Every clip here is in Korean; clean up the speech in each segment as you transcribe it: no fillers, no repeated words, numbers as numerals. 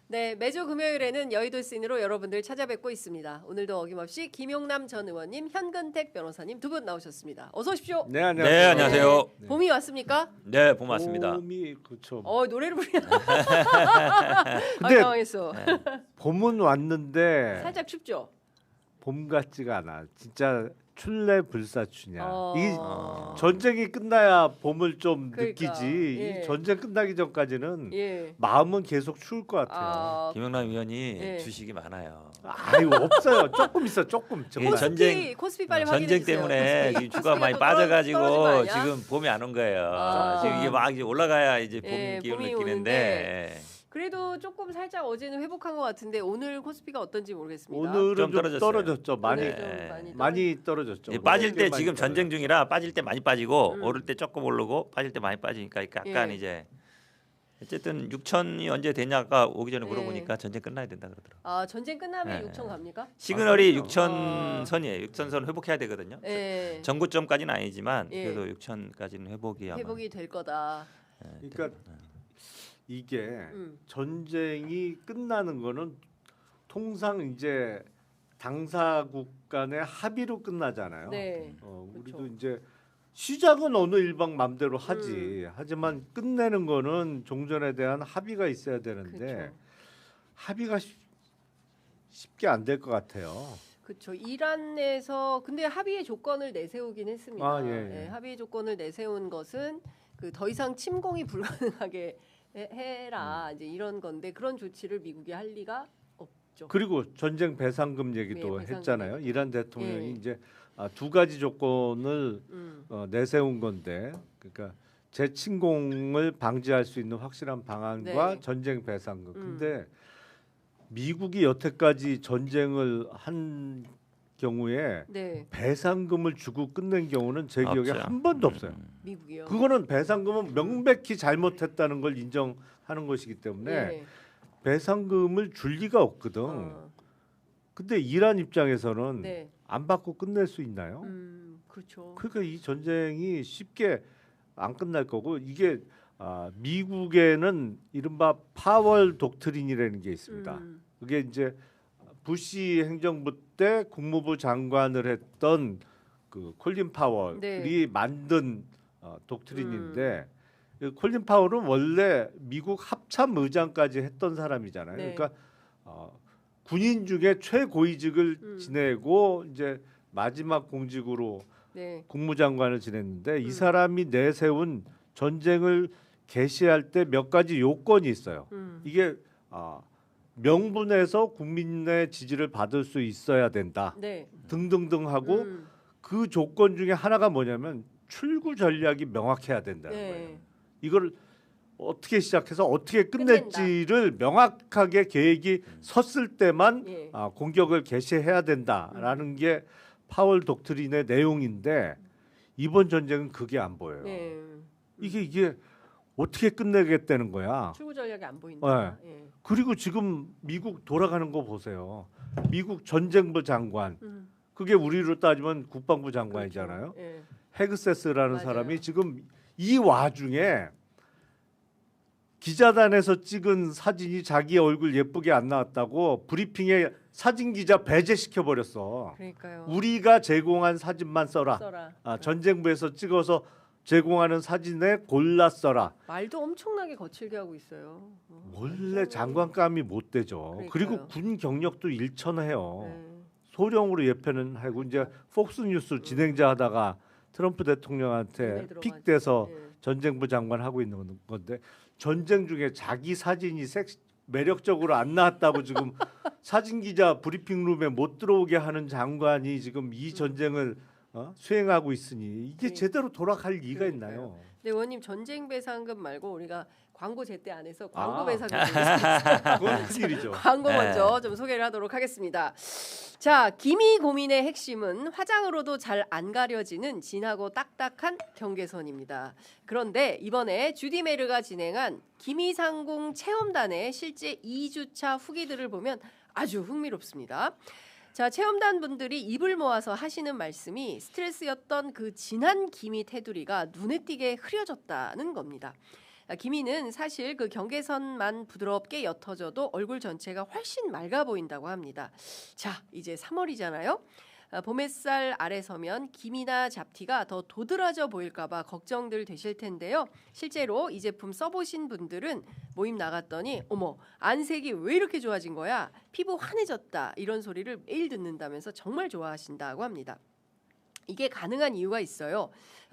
네, 매주 금요일에는 여의도 씬으로 여러분들 찾아뵙고 있습니다. 오늘도 어김없이 김용남 전 의원님, 현근택 변호사님 두 분 나오셨습니다. 어서 오십시오. 네, 안녕하세요. 네, 안녕하세요. 네, 봄이 왔습니까? 네, 봄 왔습니다. 봄이 그렇죠. 노래를 부르냐? 근데 당황했어. 봄은 왔는데 살짝 춥죠? 봄 같지가 않아. 진짜 출래 불사추냐. 이게 어. 전쟁이 끝나야 봄을 좀 그러니까, 느끼지. 예. 이 전쟁 끝나기 전까지는 예. 마음은 계속 추울 것 같아요. 김영남 의원이 예. 주식이 많아요. 아유 없어요. 조금 있어, 조금. 예, 정말. 코스피 빨리 확인해 전쟁 주세요. 때문에 코스피. 이 주가 많이 코스피가 떨어진 거 빠져가지고 아니야? 지금 봄이 안 온 거예요. 아. 지금 이게 막 이제 올라가야 이제 봄 예, 기운을 봄이 느끼는데 그래도 조금 살짝 어제는 회복한 것 같은데 오늘 코스피가 어떤지 모르겠습니다. 오늘은 좀 좀 떨어졌어요. 떨어졌죠. 많이 오늘 좀 네. 많이 떨어졌죠. 예, 빠질 때 많이 지금 떨어졌죠. 전쟁 중이라 빠질 때 많이 빠지고 음. 오를 때 조금 오르고 빠질 때 많이 빠지니까 약간 예. 이제 어쨌든 6천이 언제 되냐가 오기 전에 예. 물어보니까 전쟁 끝나야 된다 그러더라고요. 아, 전쟁 끝나면 네. 6천 갑니까? 시그널이 그럼요. 6천 선이에요. 6천 선 회복해야 되거든요. 예. 전고점까지는 아니지만 예. 그래도 6천까지는 회복이 아마 회복이 될 거다. 그러니까 이게 음. 전쟁이 끝나는 거는 통상 이제 당사국 간의 합의로 끝나잖아요. 네. 우리도 그렇죠. 이제 시작은 어느 일방 맘대로 하지. 하지만 끝내는 거는 종전에 대한 합의가 있어야 되는데 그렇죠. 합의가 쉽게 안 될 것 같아요. 그렇죠. 이란에서 근데 합의의 조건을 내세우긴 했습니다. 아, 예, 예. 합의의 조건을 내세운 것은 그 더 이상 침공이 불가능하게 해라 이제 이런 건데 그런 조치를 미국이 할 리가 없죠. 그리고 전쟁 배상금 얘기도 네, 배상금 했잖아요. 얘기. 이란 대통령이 예. 이제 두 가지 조건을 내세운 건데, 그러니까 재침공을 방지할 수 있는 확실한 방안과 네. 전쟁 배상금. 근데 미국이 여태까지 전쟁을 한 경우에 네, 배상금을 주고 끝낸 경우는 제 기억에 없죠. 한 번도 없어요. 미국이요. 그거는 배상금은 명백히 잘못했다는 걸 인정하는 것이기 때문에 네. 배상금을 줄 리가 없거든. 근데 이란 입장에서는 네. 안 받고 끝낼 수 있나요? 그렇죠. 그러니까 이 전쟁이 쉽게 안 끝날 거고, 이게 미국에는 이른바 파월 독트린이라는 게 있습니다. 그게 이제 부시 행정부 때 국무부 장관을 했던 그 콜린 파월이 네. 만든 독트린인데, 이 콜린 파월은 원래 미국 합참 의장까지 했던 사람이잖아요. 네. 그러니까 군인 중에 최고위직을 지내고 이제 마지막 공직으로 네. 국무장관을 지냈는데, 이 사람이 내세운 전쟁을 개시할 때 몇 가지 요건이 있어요. 이게 명분에서 국민의 지지를 받을 수 있어야 된다. 네. 등등등 하고 그 조건 중에 하나가 뭐냐면 출구 전략이 명확해야 된다는 네. 거예요. 이걸 어떻게 시작해서 어떻게 끝낼지를 명확하게 계획이 섰을 때만 예. 공격을 개시해야 된다라는 게 파월 독트린의 내용인데, 이번 전쟁은 그게 안 보여요. 네. 이게 어떻게 끝내겠다는 거야. 출구 전략이 안 보인다. 예. 그리고 지금 미국 돌아가는 거 보세요. 미국 전쟁부 장관, 그게 우리로 따지면 국방부 장관이잖아요. 그렇죠. 예. 헤그세스라는 맞아요. 사람이 지금 이 와중에 기자단에서 찍은 사진이 자기 얼굴 예쁘게 안 나왔다고 브리핑에 사진 기자 배제시켜 버렸어. 그러니까요. 우리가 제공한 사진만 써라. 써라. 전쟁부에서 찍어서 제공하는 사진에 골라 써라. 말도 엄청나게 거칠게 하고 있어요. 원래 장관감이 못 되죠. 그러니까요. 그리고 군 경력도 일천해요. 네. 소령으로 예편은 하고, 이제 폭스뉴스 진행자 하다가 트럼프 대통령한테 눈에 들어가죠. 픽돼서 예. 전쟁부 장관 하고 있는 건데, 전쟁 중에 자기 사진이 매력적으로 안 나왔다고 지금 사진 기자 브리핑룸에 못 들어오게 하는 장관이 지금 이 전쟁을 수행하고 있으니 이게 네. 제대로 돌아갈 리가 그러니까요. 있나요? 네, 의원님 전쟁 배상금 말고 우리가 광고 제때 안 해서 광고 아. 배상금 그건 큰일이죠. 광고 네. 먼저 좀 소개를 하도록 하겠습니다. 자, 기미 고민의 핵심은 화장으로도 잘 안 가려지는 진하고 딱딱한 경계선입니다. 그런데 이번에 주디 메르가 진행한 기미상궁 체험단의 실제 2주차 후기들을 보면 아주 흥미롭습니다. 자, 체험단 분들이 입을 모아서 하시는 말씀이 스트레스였던 그 진한 기미 테두리가 눈에 띄게 흐려졌다는 겁니다. 기미는 사실 그 경계선만 부드럽게 옅어져도 얼굴 전체가 훨씬 맑아 보인다고 합니다. 자, 이제 3월이잖아요. 봄 햇살 아래 서면 기미나 잡티가 더 도드라져 보일까봐 걱정들 되실 텐데요. 실제로 이 제품 써보신 분들은 모임 나갔더니 어머 안색이 왜 이렇게 좋아진 거야? 피부 환해졌다 이런 소리를 매일 듣는다면서 정말 좋아하신다고 합니다. 이게 가능한 이유가 있어요.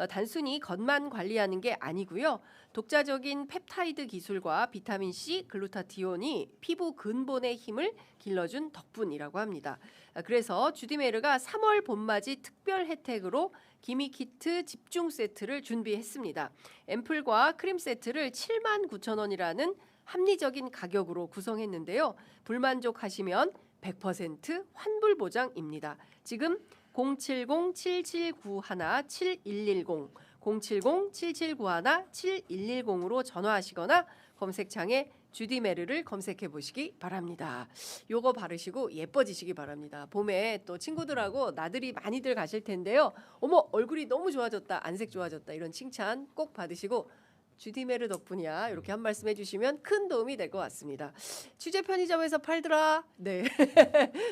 단순히 겉만 관리하는 게 아니고요. 독자적인 펩타이드 기술과 비타민 C, 글루타티온이 피부 근본의 힘을 길러준 덕분이라고 합니다. 그래서 주디메르가 3월 봄맞이 특별 혜택으로 기미 키트 집중 세트를 준비했습니다. 앰플과 크림 세트를 79,000원이라는 합리적인 가격으로 구성했는데요. 불만족하시면 100% 환불 보장입니다. 지금 070-7791-7110 070-7791-7110으로 전화하시거나 검색창에 주디메르를 검색해 보시기 바랍니다. 요거 바르시고 예뻐지시기 바랍니다. 봄에 또 친구들하고 나들이 많이들 가실 텐데요. 어머 얼굴이 너무 좋아졌다, 안색 좋아졌다 이런 칭찬 꼭 받으시고 주디메르 덕분이야 이렇게 한 말씀 해주시면 큰 도움이 될 것 같습니다. 취재 편의점에서 팔더라. 네.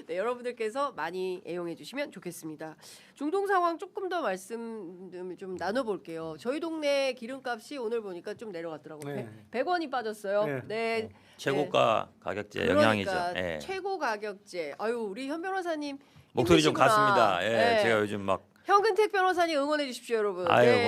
네, 여러분들께서 많이 애용해 주시면 좋겠습니다. 중동 상황 조금 더 말씀 좀 나눠볼게요. 저희 동네 기름값이 오늘 보니까 좀 내려갔더라고요. 네. 100원이 빠졌어요. 네. 네. 최고가 가격제 그러니까 영향이죠. 예. 최고 가격제. 아유 우리 현 변호사님 목소리 좀 힘드시구나. 갔습니다. 예. 네. 제가 요즘 막 현근택 변호사님 응원해 주십시오, 여러분. 아유 네.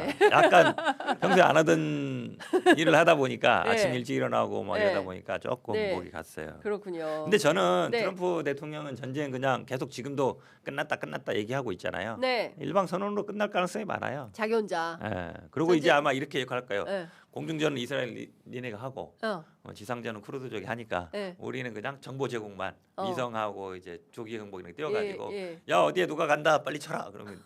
고맙습니다. 약간 평소에 안 하던 일을 하다 보니까 네. 아침 일찍 일어나고 뭐 네. 이러다 보니까 조금 네. 목이 갔어요. 그렇군요. 근데 저는 네. 트럼프 대통령은 전쟁 그냥 계속 지금도 끝났다 얘기하고 있잖아요. 네. 일방 선언으로 끝날 가능성이 많아요. 자기 혼자. 예. 그리고 전쟁- 이제 아마 이렇게 할까요? 네. 공중전은 이스라엘 니네가 하고 어. 지상전은 쿠르드족이 하니까 네. 우리는 그냥 정보 제공만 위성하고 이제 조기 항복 이런 거 띄워가지고 예. 야 어디에 누가 간다 빨리 쳐라 그러면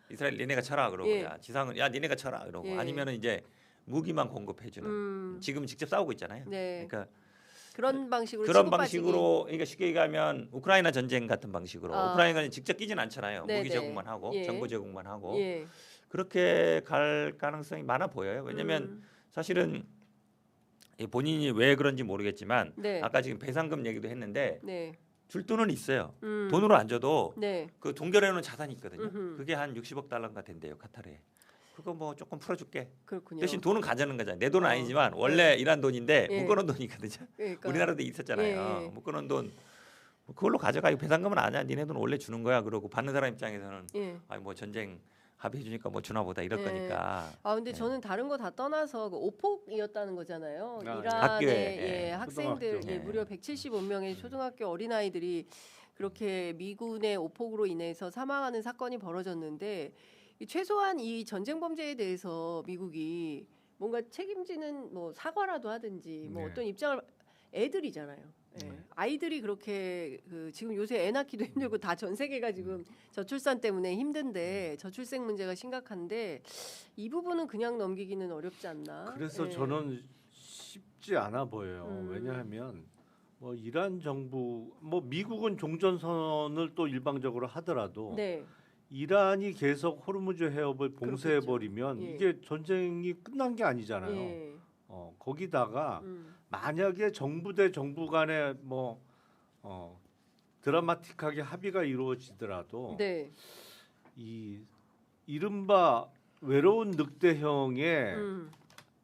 이스라엘 니네가 쳐라 그러고 예. 야 지상은 야 니네가 쳐라 그러고 예. 아니면은 이제 무기만 공급해주는 지금 직접 싸우고 있잖아요. 네. 그러니까 그런 방식으로 그런 치고 방식으로 그러니까 쉽게 얘기하면 우크라이나 전쟁 같은 방식으로 아. 우크라이나는 직접 끼진 않잖아요. 네, 무기 네. 제공만 하고 예. 정보 제공만 하고 빠지기. 예. 그렇게 갈 가능성이 많아 보여요. 왜냐하면 사실은 본인이 왜 그런지 모르겠지만 네. 아까 지금 배상금 얘기도 했는데 네. 줄 돈은 있어요. 음. 돈으로 안 줘도 네. 그 동결해놓은 자산이 있거든요. 음흠. 그게 한 60억 달러인가 된대요 카타르에. 그거 뭐 조금 풀어줄게. 그렇군요. 대신 돈은 가져는 거잖아요. 내 돈은 어. 아니지만 원래 일한 돈인데 예. 묶어놓은 돈이거든요. 그러니까. 우리나라도 있었잖아요. 예. 묶어놓은 돈 그걸로 가져가. 이거 배상금은 아니야. 니네 돈 원래 주는 거야. 그러고 받는 사람 입장에서는 예. 아니 뭐 전쟁 합의해 주니까 뭐 주나 보다 이럴 예. 거니까. 아 근데 네. 저는 다른 거 다 떠나서 그 오폭이었다는 거잖아요. 아, 이란의 학교에, 예, 예. 학생들 초등학교. 예, 무려 175명의 초등학교 어린아이들이 그렇게 미군의 오폭으로 인해서 사망하는 사건이 벌어졌는데 최소한 이 전쟁 범죄에 대해서 미국이 뭔가 책임지는 뭐 사과라도 하든지 뭐 네. 어떤 입장을 애들이잖아요. 예. 네. 아이들이 그렇게 그 지금 요새 애 낳기도 힘들고 다 전 세계가 지금 저출산 때문에 힘든데 저출생 문제가 심각한데 이 부분은 그냥 넘기기는 어렵지 않나? 그래서 예. 저는 쉽지 않아 보여요. 음. 왜냐하면 뭐 이란 정부 뭐 미국은 종전선언을 또 일방적으로 하더라도 네. 이란이 계속 호르무즈 해협을 봉쇄해 버리면 예. 이게 전쟁이 끝난 게 아니잖아요. 예. 거기다가 음. 만약에 정부 대 정부 간에 뭐 드라마틱하게 합의가 이루어지더라도 네. 이 이른바 외로운 늑대형의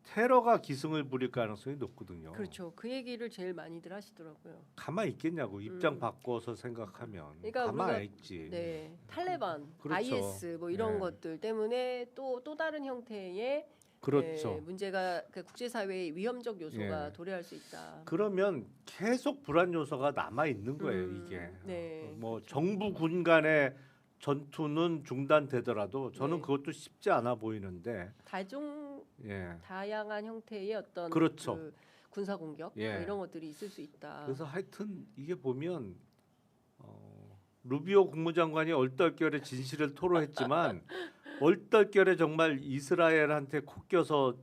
테러가 기승을 부릴 가능성이 높거든요. 그렇죠. 그 얘기를 제일 많이들 하시더라고요. 가만히 있겠냐고 입장 바꿔서 생각하면 그러니까 가만히 우리가- 있지. 네. 탈레반, 그렇죠. IS 뭐 이런 네. 것들 때문에 또 다른 형태의 그렇죠. 문제가 그 국제사회의 위험적 요소가 예. 도래할 수 있다. 그러면 계속 불안 요소가 남아 있는 거예요. 이게 네. 뭐 그렇죠. 정부 군 간의 전투는 중단되더라도 저는 네. 그것도 쉽지 않아 보이는데 예. 다양한 형태의 어떤 그렇죠. 그 군사 공격 예. 뭐 이런 것들이 있을 수 있다. 그래서 하여튼 이게 보면 루비오 국무장관이 얼떨결에 진실을 토로했지만 얼떨결에 정말 이스라엘한테 코 껴서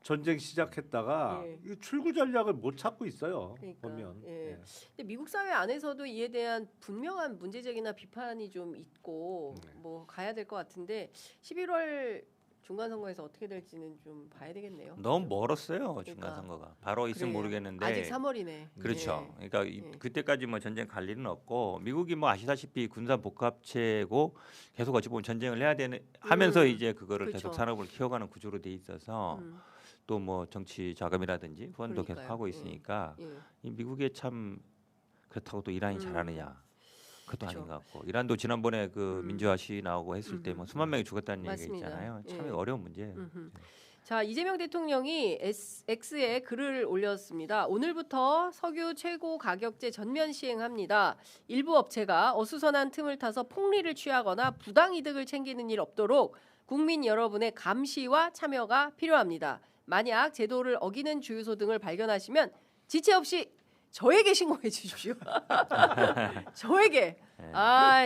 전쟁 시작했다가 예. 이 출구 전략을 못 찾고 있어요. 그러니까, 보면 예. 예. 근데 미국 사회 안에서도 이에 대한 분명한 문제 제기나 비판이 좀 있고 네. 뭐 가야 될 것 같은데 11월 중간 선거에서 어떻게 될지는 좀 봐야 되겠네요. 너무 멀었어요 그러니까. 중간 선거가. 바로 있으면 그래요. 모르겠는데. 아직 3월이네. 그렇죠. 그러니까 네. 그때까지 뭐 전쟁 갈 일은 없고 미국이 뭐 아시다시피 군사 복합체고 계속 어찌 보면 전쟁을 해야 되는 하면서 이제 그거를 그렇죠. 계속 산업을 키워가는 구조로 돼 있어서 또 뭐 정치 자금이라든지 후원도 계속 그러니까요. 하고 예. 있으니까 예. 이 미국에 참 그렇다고 또 이란이 잘하느냐 그것도 그쵸. 아닌 것 같고 이란도 지난번에 그 민주화 시위 나오고 했을 때 뭐 수만 명이 죽었다는 얘기가 맞습니다. 있잖아요. 참 예. 어려운 문제예요. 자, 이재명 대통령이 X에 글을 올렸습니다. 오늘부터 석유 최고 가격제 전면 시행합니다. 일부 업체가 어수선한 틈을 타서 폭리를 취하거나 부당 이득을 챙기는 일 없도록 국민 여러분의 감시와 참여가 필요합니다. 만약 제도를 어기는 주유소 등을 발견하시면 지체 없이 저에게 신고해 주십시오. 저에게.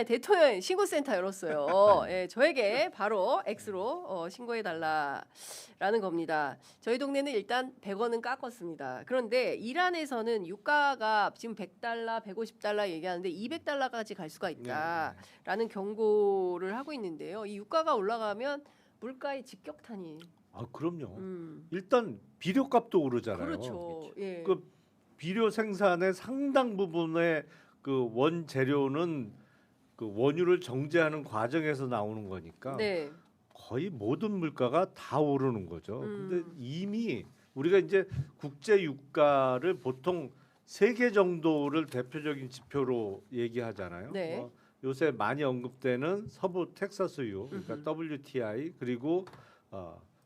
대통령 신고센터 열었어요. 예, 저에게 바로 X로 신고해 달라라는 겁니다. 저희 동네는 일단 100원은 깎았습니다. 그런데 이란에서는 유가가 지금 100달러, 150달러 얘기하는데 200달러까지 갈 수가 있다라는 경고를 하고 있는데요. 이 유가가 올라가면 물가의 직격탄이. 아 그럼요. 일단 비료값도 오르잖아요. 그렇죠. 예. 그 비료 생산의 상당 부분의 그 원재료는 그 원유를 정제하는 과정에서 나오는 거니까 네. 거의 모든 물가가 다 오르는 거죠. 근데 이미 우리가 이제 국제 유가를 보통 3개 정도를 대표적인 지표로 얘기하잖아요. 네. 뭐 요새 많이 언급되는 서부 텍사스유, 그러니까 WTI 그리고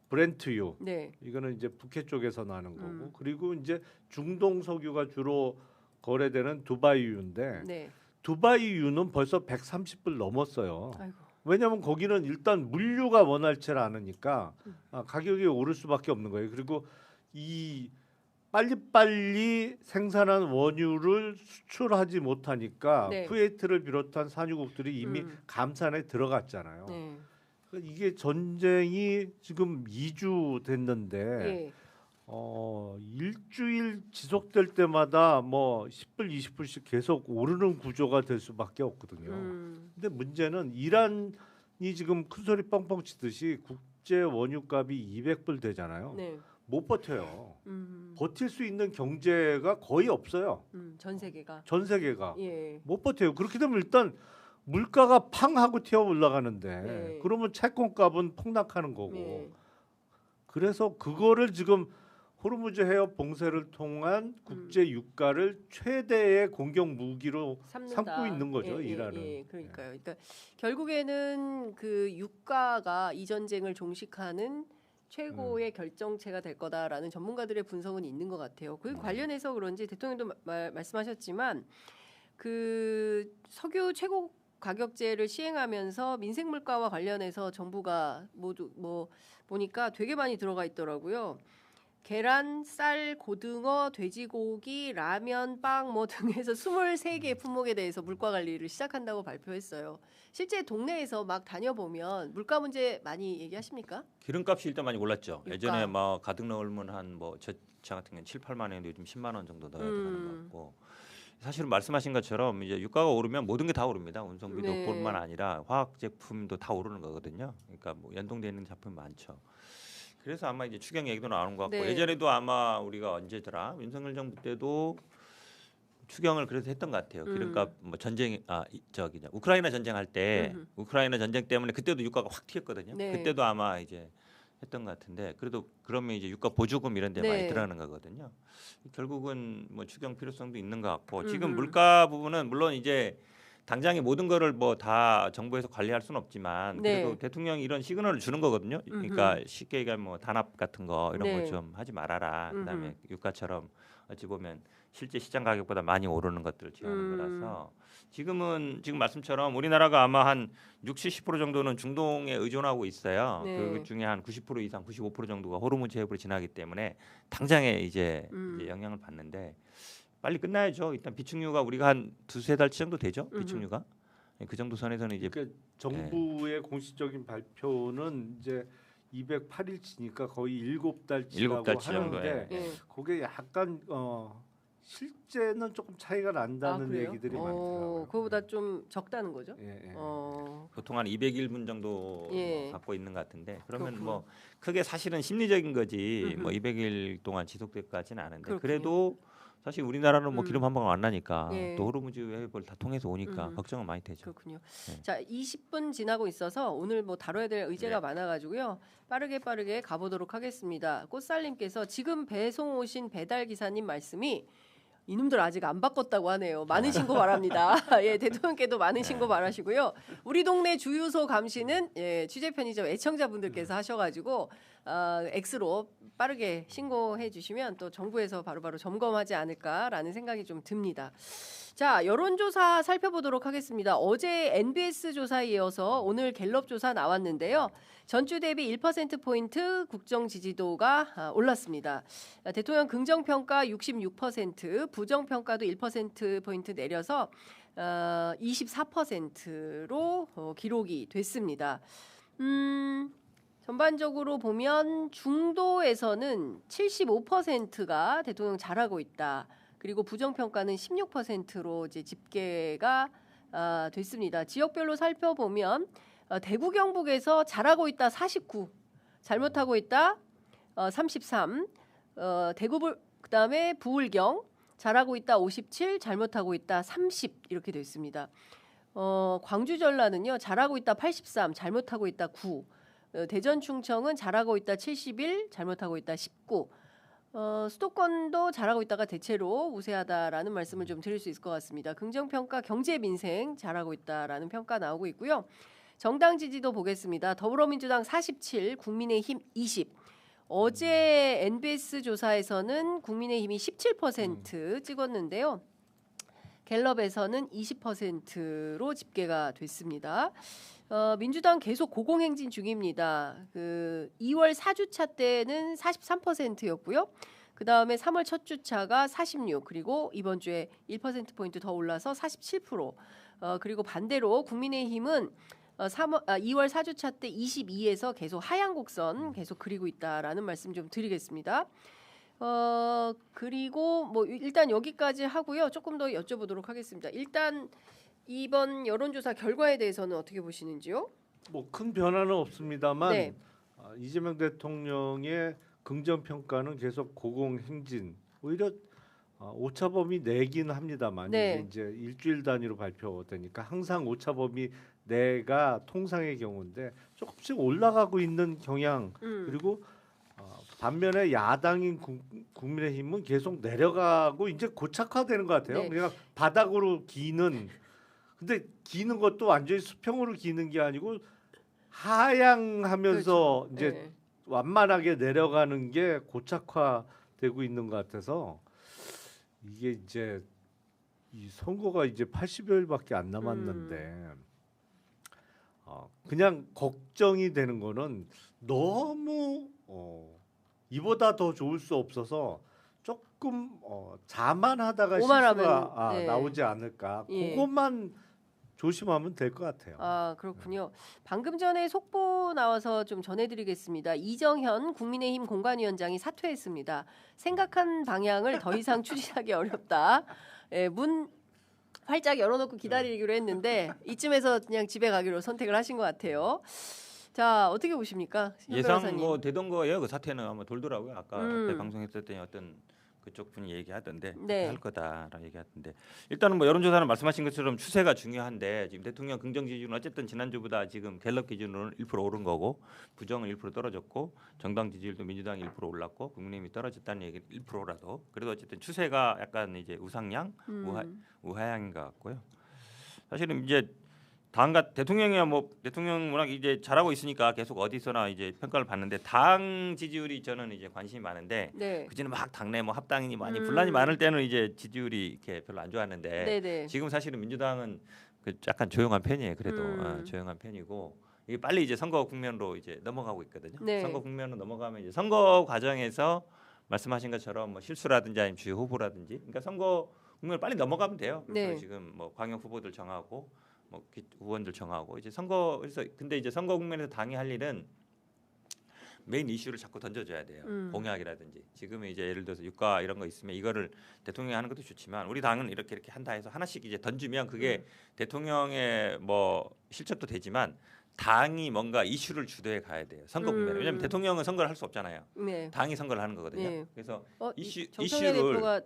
브렌트유. 네. 이거는 이제 북해 쪽에서 나는 거고 그리고 이제 중동 석유가 주로 거래되는 두바이유인데 네. 두바이유는 벌써 130불 넘었어요. 아이고. 왜냐하면 거기는 일단 물류가 원활치 않으니까 가격이 오를 수밖에 없는 거예요. 그리고 이 빨리빨리 생산한 원유를 수출하지 못하니까 네. 쿠웨이트를 비롯한 산유국들이 이미 감산에 들어갔잖아요. 네. 이게 전쟁이 지금 2주 됐는데 예. 일주일 지속될 때마다 뭐 10불, 20불씩 계속 오르는 구조가 될 수밖에 없거든요. 근데 문제는 이란이 지금 큰 소리 뻥뻥 치듯이 국제 원유값이 200불 되잖아요. 네. 못 버텨요. 버틸 수 있는 경제가 거의 없어요. 전 세계가. 전 세계가 예. 못 버텨요. 그렇게 되면 일단 물가가 팡 하고 튀어 올라가는데 네. 그러면 채권값은 폭락하는 거고 네. 그래서 그거를 지금 호르무즈 해협 봉쇄를 통한 국제 유가를 최대의 공격 무기로 삼고 있는 거죠, 이란은. 그러니까요. 그러니까 결국에는 그 유가가 이 전쟁을 종식하는 최고의 결정체가 될 거다라는 전문가들의 분석은 있는 것 같아요. 그 관련해서 그런지 대통령도 말씀하셨지만 그 석유 최고 가격제를 시행하면서 민생 물가와 관련해서 정부가 모두 뭐 보니까 되게 많이 들어가 있더라고요. 계란, 쌀, 고등어, 돼지고기, 라면, 빵 뭐 등에서 23개의 품목에 대해서 물가 관리를 시작한다고 발표했어요. 실제 동네에서 막 다녀보면 물가 문제 많이 얘기하십니까? 기름값이 일단 많이 올랐죠. 유가. 예전에 막 가득 넣으면 한 뭐 저 같은 경우는 7, 8만 원인데 요즘 10만 원 정도 넣어야 되는 것 같고 사실은 말씀하신 것처럼 이제 유가가 오르면 모든 게 다 오릅니다. 운송비도 네. 뿐만 아니라 화학 제품도 다 오르는 거거든요. 그러니까 뭐 연동되어 있는 제품이 많죠. 그래서 아마 이제 추경 얘기도 나오는 것 같고 네. 예전에도 아마 우리가 언제더라 윤석열 정부 때도 추경을 그래서 했던 것 같아요. 기름값 뭐 전쟁 우크라이나 전쟁할 때 우크라이나 전쟁 때문에 그때도 유가가 확 튀었거든요. 네. 그때도 아마 이제 했던 것 같은데 그래도 그러면 이제 유가 보조금 이런 데 네. 많이 들어가는 거거든요. 결국은 뭐 추경 필요성도 있는 것 같고 지금 물가 부분은 물론 이제 당장에 모든 거를 뭐 다 정부에서 관리할 수는 없지만 그래도 네. 대통령이 이런 시그널을 주는 거거든요. 그러니까 쉽게 얘기하면 뭐 단합 같은 거 이런 네. 거 좀 하지 말아라. 그다음에 유가처럼 어찌 보면 실제 시장 가격보다 많이 오르는 것들을 지원하는 거라서 지금은 지금 말씀처럼 우리나라가 아마 한 60-70% 정도는 중동에 의존하고 있어요. 네. 그 중에 한 90% 이상 95% 정도가 호르무즈 해협으로 지나기 때문에 당장에 이제 영향을 받는데 빨리 끝나야죠. 일단 비축유가 우리가 한 2-3달 정도 되죠. 비축유가. 그 정도 선에서는 이제 그러니까 정부의 공식적인 발표는 이제 208일치니까 거의 7달치라고 7달치 하는데 정도에. 예. 그게 약간 실제는 조금 차이가 난다는 그래요? 얘기들이 많더라고요. 그거보다 좀 적다는 거죠? 예, 예. 보통 한 201분 정도 예. 갖고 있는 것 같은데 그러면 그렇군요. 뭐 크게 사실은 심리적인 거지 음흠. 뭐 200일 동안 지속될 것 같지는 않은데 그렇군요. 그래도 사실 우리나라는 뭐 음. 기름 한 방울 안 나니까 예. 또 호르무즈 해협을 다 통해서 오니까 걱정은 많이 되죠. 그렇군요. 네. 자, 20분 지나고 있어서 오늘 뭐 다뤄야 될 의제가 네. 많아가지고요. 빠르게 가보도록 하겠습니다. 꽃살님께서 지금 배송 오신 배달 기사님 말씀이 이놈들 아직 안 바꿨다고 하네요. 많은 신고 바랍니다. 예, 대통령께도 많은 신고 바라시고요. 우리 동네 주유소 감시는 예, 취재 편의점 애청자분들께서 하셔가지고 X로 빠르게 신고해 주시면 또 정부에서 바로바로 점검하지 않을까라는 생각이 좀 듭니다. 자, 여론조사 살펴보도록 하겠습니다. 어제 NBS 조사에 이어서 오늘 갤럽 조사 나왔는데요. 전주 대비 1%포인트 국정 지지도가 올랐습니다. 대통령 긍정평가 66%, 부정평가도 1%포인트 내려서 24%로 기록이 됐습니다. 전반적으로 보면 중도에서는 75%가 대통령 잘하고 있다. 그리고 부정평가는 16%로 이제 집계가 됐습니다. 지역별로 살펴보면 대구 경북에서 잘하고 있다 49, 잘못하고 있다 33, 대구 그다음에 부울경 잘하고 있다 57, 잘못하고 있다 30 이렇게 되어 있습니다. 광주 전라는요 잘하고 있다 83, 잘못하고 있다 9, 대전 충청은 잘하고 있다 71, 잘못하고 있다 19. 수도권도 잘하고 있다가 대체로 우세하다라는 말씀을 좀 드릴 수 있을 것 같습니다. 긍정평가 경제 민생 잘하고 있다라는 평가 나오고 있고요. 정당 지지도 보겠습니다. 더불어민주당 47, 국민의힘 20. 어제 NBS 조사에서는 국민의힘이 17% 찍었는데요. 갤럽에서는 20%로 집계가 됐습니다. 민주당 계속 고공행진 중입니다. 2월 4주차 때는 43%였고요. 그 다음에 3월 첫 주차가 46, 그리고 이번 주에 1%포인트 더 올라서 47%. 그리고 반대로 국민의힘은 2월 4주차 때 22에서 계속 하향 곡선 계속 그리고 있다라는 말씀 좀 드리겠습니다. 그리고 뭐 일단 여기까지 하고요. 조금 더 여쭤보도록 하겠습니다. 일단 이번 여론조사 결과에 대해서는 어떻게 보시는지요? 뭐 큰 변화는 없습니다만 네. 이재명 대통령의 긍정 평가는 계속 고공행진. 오히려 오차범위 내긴 합니다만 네. 이게 이제 일주일 단위로 발표되니까 항상 오차범위 내가 통상의 경우인데 조금씩 올라가고 있는 경향. 그리고 반면에 야당인 국민의힘은 계속 내려가고 이제 고착화되는 것 같아요. 네. 그러니까 바닥으로 기는. 근데 기는 것도 완전히 수평으로 기는 게 아니고 하향하면서 그렇죠. 이제 네. 완만하게 내려가는 게 고착화되고 있는 것 같아서 이게 이제 이 선거가 이제 80여일밖에 안 남았는데 그냥 걱정이 되는 거는 너무 이보다 더 좋을 수 없어서 조금 자만하다가 오만하면, 실수가 네. 나오지 않을까. 예. 그것만 조심하면 될 것 같아요. 그렇군요. 방금 전에 속보 나와서 좀 전해드리겠습니다. 이정현 국민의힘 공관위원장이 사퇴했습니다. 생각한 방향을 더 이상 추진하기 어렵다. 예, 문 활짝 열어놓고 기다리기로 했는데 이쯤에서 그냥 집에 가기로 선택을 하신 것 같아요. 자, 어떻게 보십니까? 현 예상 변호사님. 뭐 되던 거예요. 그 사태는 아마 돌더라고요. 아까 음. 앞에 방송했을 때 어떤 그쪽 분이 얘기하던데 네. 그렇게 할 거다라고 얘기하던데 일단은 뭐 여론조사는 말씀하신 것처럼 추세가 중요한데 지금 대통령 긍정 지지율은 어쨌든 지난주보다 지금 갤럽 기준으로는 1% 오른 거고 부정은 1% 떨어졌고 정당 지지율도 민주당이 1% 올랐고 국민의힘이 떨어졌다는 얘기 1%라도 그래도 어쨌든 추세가 약간 이제 우상향 우하향인 것 같고요. 사실은 이제 당과 대통령이야 뭐 대통령 워낙 이제 잘하고 있으니까 계속 어디서나 이제 평가를 받는데 당 지지율이 저는 이제 관심이 많은데 네. 그전에 막 당내 뭐 합당이 많이 분란이 많을 때는 이제 지지율이 이렇게 별로 안 좋았는데 네네. 지금 사실은 민주당은 그 약간 조용한 편이에요. 그래도 조용한 편이고 이게 빨리 이제 선거 국면으로 이제 넘어가고 있거든요. 네. 선거 국면으로 넘어가면 이제 선거 과정에서 말씀하신 것처럼 뭐 실수라든지 아니면 주요 후보라든지 그러니까 선거 국면을 빨리 넘어가면 돼요. 그래서 네. 지금 뭐 광역 후보들 정하고 뭐 의원들 정하고 이제 선거에서 근데 이제 선거 국면에서 당이 할 일은 메인 이슈를 자꾸 던져줘야 돼요. 공약이라든지 지금은 이제 예를 들어서 유가 이런 거 있으면 이거를 대통령이 하는 것도 좋지만 우리 당은 이렇게 한다 해서 하나씩 이제 던지면 그게 대통령의 뭐 실적도 되지만 당이 뭔가 이슈를 주도해 가야 돼요. 선거 국면에. 왜냐하면 대통령은 선거를 할 수 없잖아요. 네. 당이 선거를 하는 거거든요. 네. 그래서 정청래 대표가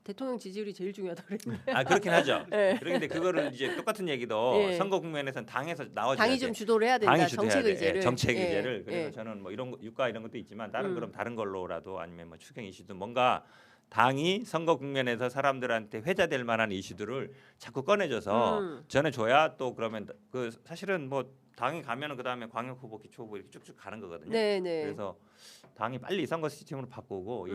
대통령 지지율이 제일 중요하다 그랬는데. 그렇긴 하죠. 네. 그런데 그거를 이제 똑같은 얘기도 예. 선거 국면에서는 당에서 나와줘야 당이 돼. 좀 주도를 해야 된다. 당이 주도해야 정책 돼. 의제를. 정책 예. 의제를. 그래서 예. 저는 뭐 이런 유가 이런 것도 있지만 그럼 다른 걸로라도 아니면 뭐 추경 이슈도 뭔가 당이 선거 국면에서 사람들한테 회자될 만한 이슈들을 자꾸 꺼내줘서 전해줘야 또 그러면 그 사실은 뭐 당이 가면은 그 다음에 광역 후보, 기초 후보 이렇게 쭉쭉 가는 거거든요. 네네. 그래서 당이 빨리 선거 시스템으로 바꾸고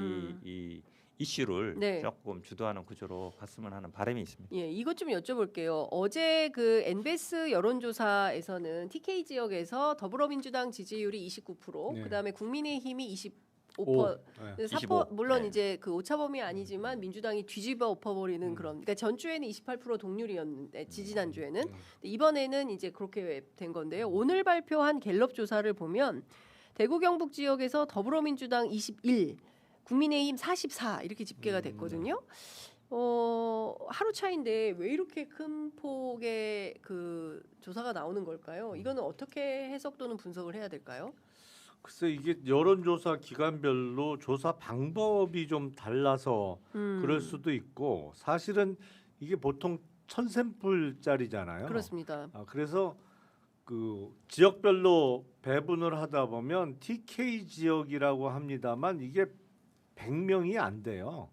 이 이슈를 네. 조금 주도하는 구조로 갔으면 하는 바람이 있습니다. 예, 이것 좀 여쭤볼게요. 어제 그 NBS 여론조사에서는 TK 지역에서 더불어민주당 지지율이 29%, 네. 그다음에 국민의힘이 25%. 네. 25. 물론 네. 이제 그 오차범위 아니지만 민주당이 뒤집어 엎어버리는 그런. 그러니까 전주에는 28% 동률이었는데 지지난주에는 이번에는 이제 그렇게 된 건데요. 오늘 발표한 갤럽 조사를 보면 대구 경북 지역에서 더불어민주당 21, 국민의힘 44 이렇게 집계가 됐거든요. 하루 차인데 왜 이렇게 큰 폭의 그 조사가 나오는 걸까요? 이거는 어떻게 해석 또는 분석을 해야 될까요? 글쎄 이게 여론조사 기관별로 조사 방법이 좀 달라서 그럴 수도 있고 사실은 이게 보통 1000샘플짜리잖아요. 그렇습니다. 그래서 그 지역별로 배분을 하다 보면 TK 지역이라고 합니다만 이게 100명이 안 돼요.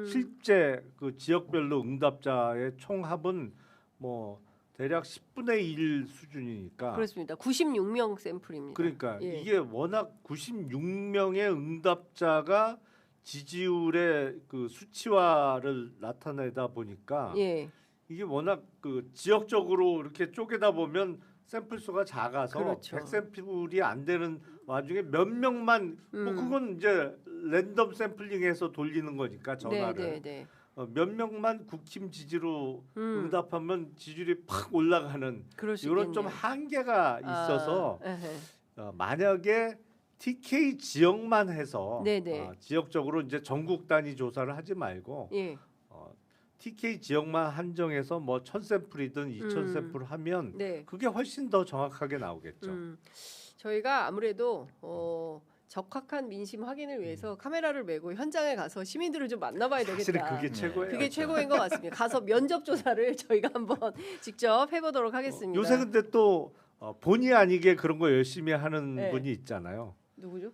실제 그 지역별로 응답자의 총합은 뭐 대략 10분의 1 수준이니까. 그렇습니다. 96명 샘플입니다. 그러니까 예. 이게 워낙 96명의 응답자가 지지율의 그 수치화를 나타내다 보니까 예. 이게 워낙 그 지역적으로 이렇게 쪼개다 보면 샘플 수가 작아서 그렇죠. 100샘플이 안 되는 와중에 몇 명만 뭐 그건 이제 랜덤 샘플링해서 돌리는 거니까 전화를 네. 몇 명만 국힘 지지로 응답하면 지지율이 팍 올라가는 그럴 수 이런 있겠네요. 좀 한계가 있어서 에헤. 만약에 TK 지역만 해서 네네. 지역적으로 이제 전국 단위 조사를 하지 말고 예. TK 지역만 한정해서 뭐 1000샘플이든 2000샘플 하면 네. 그게 훨씬 더 정확하게 나오겠죠. 저희가 아무래도 적확한 민심 확인을 위해서 카메라를 메고 현장에 가서 시민들을 좀 만나봐야 되겠다. 사실은 그게 최고예요. 그게 최고인 것 같습니다. 가서 면접 조사를 저희가 한번 직접 해보도록 하겠습니다. 요새 근데 또 본의 아니게 그런 거 열심히 하는 네. 분이 있잖아요. 누구죠?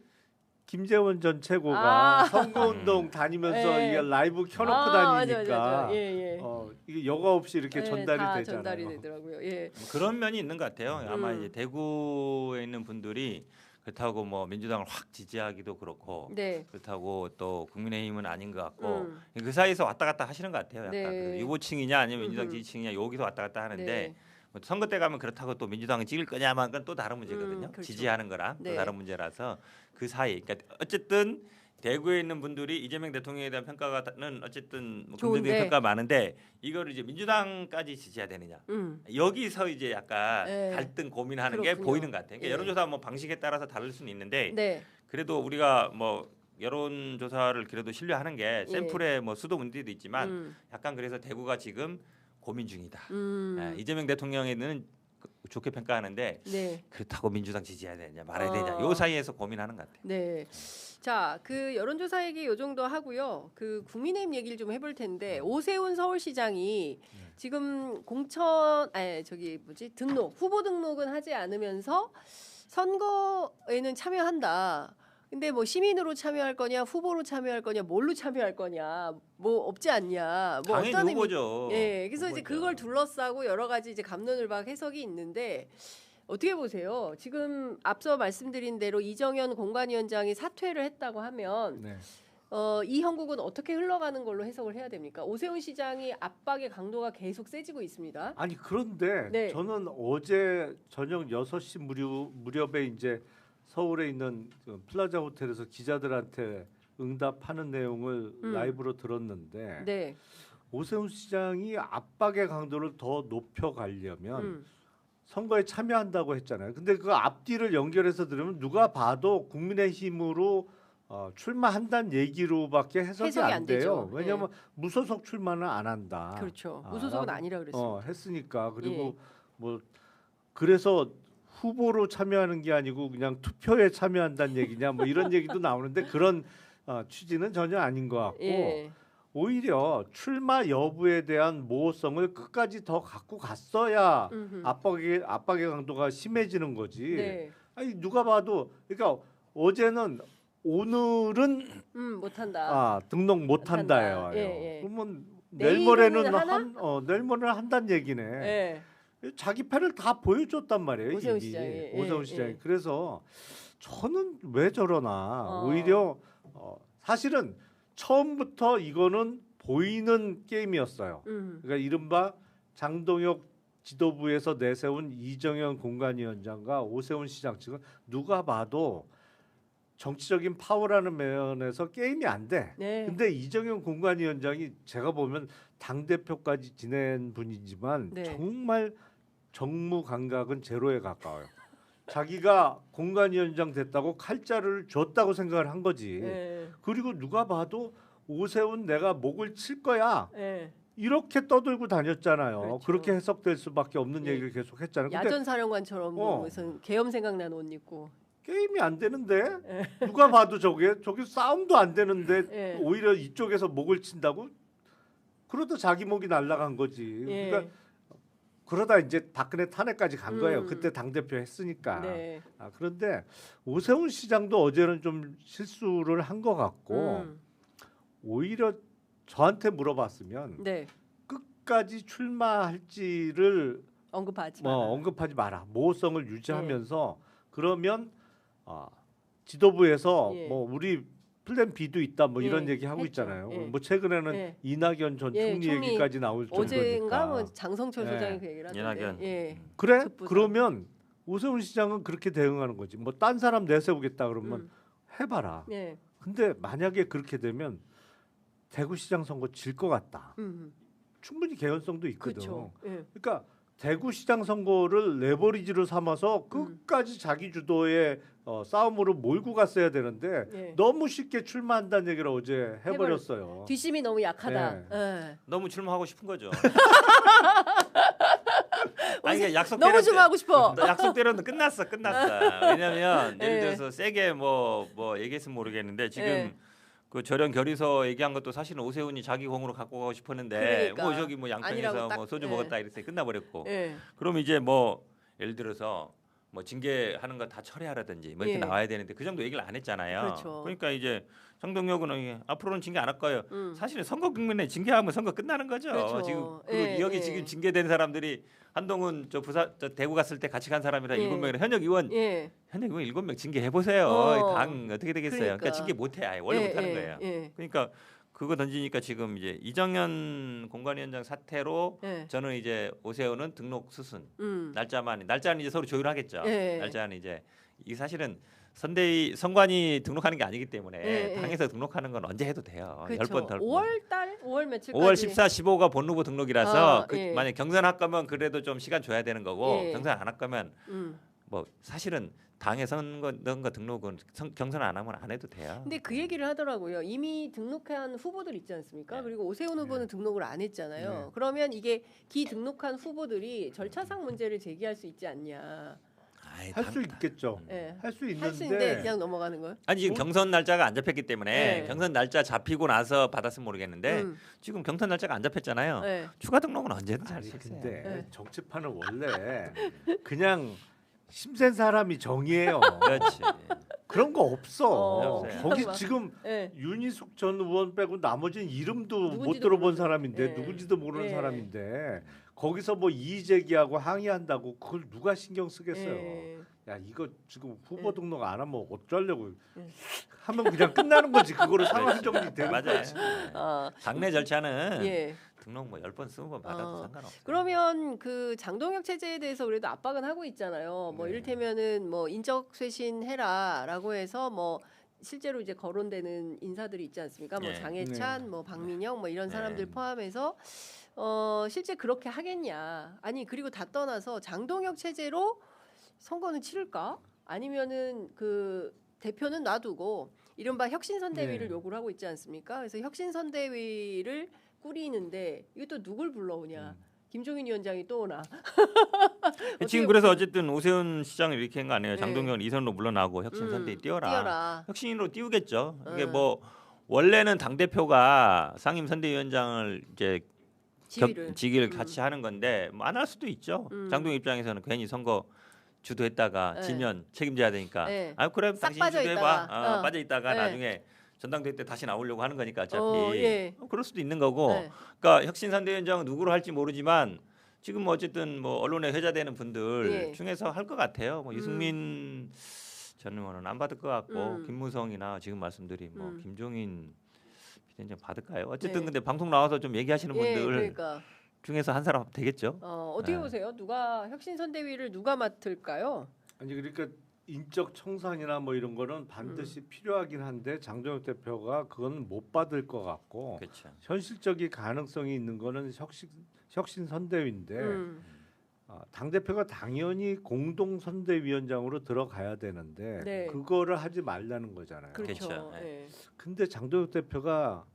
김재원 전 최고가 아. 선거운동 다니면서 네. 이게 라이브 켜놓고 맞아. 다니니까 예. 이게 여과 없이 이렇게 네, 전달이 다 되잖아요. 전달이 되더라고요. 예. 그런 면이 있는 것 같아요. 아마 이제 대구에 있는 분들이 그렇다고 뭐 민주당을 확 지지하기도 그렇고 네. 그렇다고 또 국민의힘은 아닌 것 같고 그 사이에서 왔다 갔다 하시는 것 같아요. 약간 네. 그 유보층이냐 아니면 민주당 지지층이냐 여기서 왔다 갔다 하는데 네. 뭐 선거 때 가면 그렇다고 또 민주당을 찍을 거냐만 그건 또 다른 문제거든요. 그렇죠. 지지하는 거랑 네. 또 다른 문제라서 그 사이. 그러니까 어쨌든 대구에 있는 분들이 이재명 대통령에 대한 평가는 어쨌든 뭐 좋은데. 긍정적인 평가 많은데 이거를 이제 민주당까지 지지해야 되느냐. 여기서 이제 약간 네. 갈등 고민하는 게 그렇군요. 보이는 것 같아요. 그러니까 예. 여론조사 뭐 방식에 따라서 다를 수는 있는데 네. 그래도 우리가 뭐 여론조사를 그래도 신뢰하는 게 예. 샘플의 뭐 수도 문제도 있지만 약간 그래서 대구가 지금 고민 중이다. 이재명 대통령에는 좋게 평가하는데 네. 그렇다고 민주당 지지해야 되냐 말아야 되냐 요 사이에서 고민하는 것 같아요. 네. 자, 그 여론조사 얘기 요 정도 하고요. 그 국민의힘 얘기를 좀 해볼 텐데 오세훈 서울시장이 지금 후보 등록은 하지 않으면서 선거에는 참여한다. 근데 뭐 시민으로 참여할 거냐, 후보로 참여할 거냐, 뭘로 참여할 거냐, 뭐 없지 않냐, 뭐 당연히 어떤 후보죠. 예, 그래서 이제 후보죠. 그걸 둘러싸고 여러 가지 이제 감론을박 해석이 있는데 어떻게 보세요? 지금 앞서 말씀드린 대로 이정현 공관위원장이 사퇴를 했다고 하면 네. 이 형국은 어떻게 흘러가는 걸로 해석을 해야 됩니까? 오세훈 시장이 압박의 강도가 계속 세지고 있습니다. 아니 그런데 네. 저는 어제 저녁 6시 무렵에 이제 서울에 있는 그 플라자 호텔에서 기자들한테 응답하는 내용을 라이브로 들었는데 네. 오세훈 시장이 압박의 강도를 더 높여가려면 선거에 참여한다고 했잖아요. 근데 그 앞뒤를 연결해서 들으면 누가 봐도 국민의힘으로 출마한다는 얘기로밖에 해석이 안 돼요. 되죠. 왜냐하면 무소속 출마는 안 한다. 그렇죠. 무소속은 아니라 그랬어요. 했으니까. 그리고 뭐 그래서 후보로 참여하는 게 아니고 그냥 투표에 참여한다는 얘기냐 뭐 이런 얘기도 나오는데 그런 취지는 전혀 아닌 것 같고 예. 오히려 출마 여부에 대한 모호성을 끝까지 더 갖고 갔어야 음흠. 압박의 강도가 심해지는 거지. 네. 아니 누가 봐도 그러니까 어제는 오늘은 못한다. 등록 못한다예요. 못한다. 예, 예. 그러면 내일은 내일 하나? 모레는 내일 모레는 한다는 얘기네. 예. 자기 패를 다 보여줬단 말이에요. 오세훈 이미. 시장이. 예, 오세훈 예, 시장이. 예. 그래서 저는 왜 저러나 어. 오히려 사실은 처음부터 이거는 보이는 게임이었어요. 그러니까 이른바 장동혁 지도부에서 내세운 이정현 공관위원장과 오세훈 시장 측은 누가 봐도 정치적인 파워라는 면에서 게임이 안 돼. 네. 근데 이정현 공관위원장이 제가 보면 당 대표까지 지낸 분이지만 네. 정말 정무 감각은 제로에 가까워요. 자기가 공관위원장 됐다고 칼자루를 줬다고 생각을 한 거지. 예. 그리고 누가 봐도 오세훈 내가 목을 칠 거야. 예. 이렇게 떠들고 다녔잖아요. 그렇죠. 그렇게 해석될 수밖에 없는 예. 얘기를 계속 했잖아요. 근데 야전 사령관처럼 무슨 계엄 생각나는 옷 입고. 게임이 안 되는데 누가 봐도 저게 싸움도 안 되는데 예. 오히려 이쪽에서 목을 친다고? 그러다 자기 목이 날아간 거지. 예. 그러니까 그러다 이제 박근혜 탄핵까지 간 거예요. 그때 당 대표 했으니까. 네. 그런데 오세훈 시장도 어제는 좀 실수를 한 것 같고 오히려 저한테 물어봤으면 네. 끝까지 출마할지를 언급하지 마. 언급하지 마라. 모호성을 유지하면서 그러면 지도부에서 예. 뭐 우리 플랜 B도 있다 뭐 예, 이런 얘기 하고 했죠. 있잖아요. 예. 뭐 최근에는 예. 이낙연 전 예, 총리 총리 얘기까지 나올 어제인가 정도니까. 뭐 장성철 예. 소장이 그 얘기를 하던데. 이낙연. 예. 그래? 특부상. 그러면 오세훈 시장은 그렇게 대응하는 거지. 뭐 딴 사람 내세우겠다 그러면 해봐라. 예. 근데 만약에 그렇게 되면 대구시장 선거 질 것 같다. 충분히 개연성도 있거든. 그렇죠. 예. 그러니까 대구시장 선거를 레버리지로 삼아서 끝까지 자기 주도의 싸움으로 몰고 갔어야 되는데 예. 너무 쉽게 출마한다는 얘기를 어제 해버렸어요. 뒷심이 너무 약하다. 네. 예. 너무 출마하고 싶은 거죠. 아니 그러니까 너무 좀 하고 싶어. 약속대로는 끝났어. 왜냐면 예를 예. 들어서 세게 뭐 얘기했으면 모르겠는데 지금 예. 그 절연 결의서 얘기한 것도 사실은 오세훈이 자기 공으로 갖고 가고 싶었는데 그러니까. 뭐 저기 뭐 양평에서 아니라고 딱, 뭐 소주 예. 먹었다 이랬어요. 끝나버렸고. 예. 그럼 이제 뭐 예를 들어서 뭐 징계하는 거 다 철회하라든지 뭐 이렇게 예. 나와야 되는데 그 정도 얘기를 안 했잖아요. 그렇죠. 그러니까 이제 장동혁은 앞으로는 징계 안 할 거예요. 음. 사실은 선거 국면에 징계하면 선거 끝나는 거죠. 그렇죠. 지금 예, 여기 예. 지금 징계된 사람들이 한동훈 저 대구 갔을 때 같이 간 사람이라 예. 7명이라 현역 의원 예. 7명 징계해 보세요. 당 어떻게 되겠어요? 그러니까, 그러니까. 징계 못 해. 아예 원래 못 하는 예. 거예요. 예. 그러니까 그거 던지니까 지금 이제 이정현 공관위원장 사태로 예. 저는 이제 오세훈은 등록 수순 날짜는 이제 서로 조율하겠죠. 예. 날짜는 이제 이 사실은 선관위 등록하는 게 아니기 때문에 예. 당에서 등록하는 건 언제 해도 돼요. 그렇죠. 10번 더. 5월 달 5월 며칠까지 5월 14, 15가 본후보 등록이라서 예. 만약 경선 할 거면 그래도 좀 시간 줘야 되는 거고 예. 경선 안 할 거면 음. 뭐 사실은 당에 선거 등록은 경선 안 하면 안 해도 돼요. 근데 그 얘기를 하더라고요. 이미 등록한 후보들 있지 않습니까? 네. 그리고 오세훈 후보는 등록을 안 했잖아요. 네. 그러면 이게 기등록한 후보들이 절차상 문제를 제기할 수 있지 않냐. 아이, 할 수 있겠죠. 예. 할 수 할 수 있는데 있는데 그냥 넘어가는 거예요? 아니 지금 경선 날짜가 안 잡혔기 때문에 네. 경선 날짜 잡히고 나서 받았으면 모르겠는데 지금 경선 날짜가 안 잡혔잖아요. 네. 추가 등록은 언제든지 할 아니 수 있어요. 근데 네. 정치판은 원래 그냥 힘센 사람이 정이에요. 그렇지. 그런 거 없어. 없어요. 거기 막. 지금 예. 윤희숙 전 의원 빼고 나머지는 이름도 못 누군지도 들어본 모르죠. 사람인데 예. 누군지도 모르는 예. 사람인데 거기서 뭐 이의 제기하고 항의한다고 그걸 누가 신경 쓰겠어요. 예. 야 이거 지금 후보 예. 등록 안 하면 어쩌려고 예. 하면 그냥 끝나는 거지. 그거로 상황 정리 되는 맞아요. 거지. 아, 당내 절차는 예. 등록 뭐 10번 20번 받아도 상관없어요. 그러면 그 장동혁 체제에 대해서 그래도 압박은 하고 있잖아요. 뭐 네. 이를테면은 뭐 인적 쇄신 해라라고 해서 뭐 실제로 이제 거론되는 인사들이 있지 않습니까? 뭐 예. 장해찬, 뭐 박민영, 뭐 이런 사람들 네. 포함해서 실제 그렇게 하겠냐? 아니 그리고 다 떠나서 장동혁 체제로 선거는 치를까? 아니면은 그 대표는 놔두고 이른바 혁신선대위를 네. 요구를 하고 있지 않습니까? 그래서 혁신선대위를 꾸리는데 이거 또 누굴 불러오냐? 김종인 위원장이 또 오나? 지금 그래서 어쨌든 오세훈 시장을 이렇게 한 거 아니에요. 네. 장동혁 이선로 물러나고 혁신선대위 띄워라. 띄어라. 혁신으로 띄우겠죠. 이게 음. 뭐 원래는 당 대표가 상임선대위원장을 이제 직위를 같이 하는 건데 뭐 안 할 수도 있죠. 장동혁 입장에서는 괜히 선거 주도했다가 네. 지면 책임져야 되니까. 네. 아 그래 싹 당신 빠져 주도해봐. 있다가. 빠져 있다가 네. 나중에 전당대회 때 다시 나오려고 하는 거니까 어차피. 예. 그럴 수도 있는 거고. 네. 그러니까 혁신선대위원장은 누구로 할지 모르지만 지금 뭐 어쨌든 뭐 언론에 회자되는 분들 예. 중에서 할 것 같아요. 뭐 유승민 전 의원은 안 받을 것 같고 김무성이나 지금 말씀드린 뭐 김종인 비대위원장 받을까요? 어쨌든 네. 근데 방송 나와서 좀 얘기하시는 예, 분들 그러니까 중에서 한 사람 되겠죠. 어떻게 네. 보세요? 누가 혁신선대위를 누가 맡을까요? 아니 그러니까 인적 청산이나 뭐 이런 거는 반드시 필요하긴 한데 장동혁 대표가 그건 못 받을 것 같고 그렇죠. 현실적인 가능성이 있는 거는 혁신 선대위인데 당 대표가 당연히 공동 선대위원장으로 들어가야 되는데 네. 그거를 하지 말라는 거잖아요. 그렇죠. 그렇죠. 예. 근데 장동혁 대표가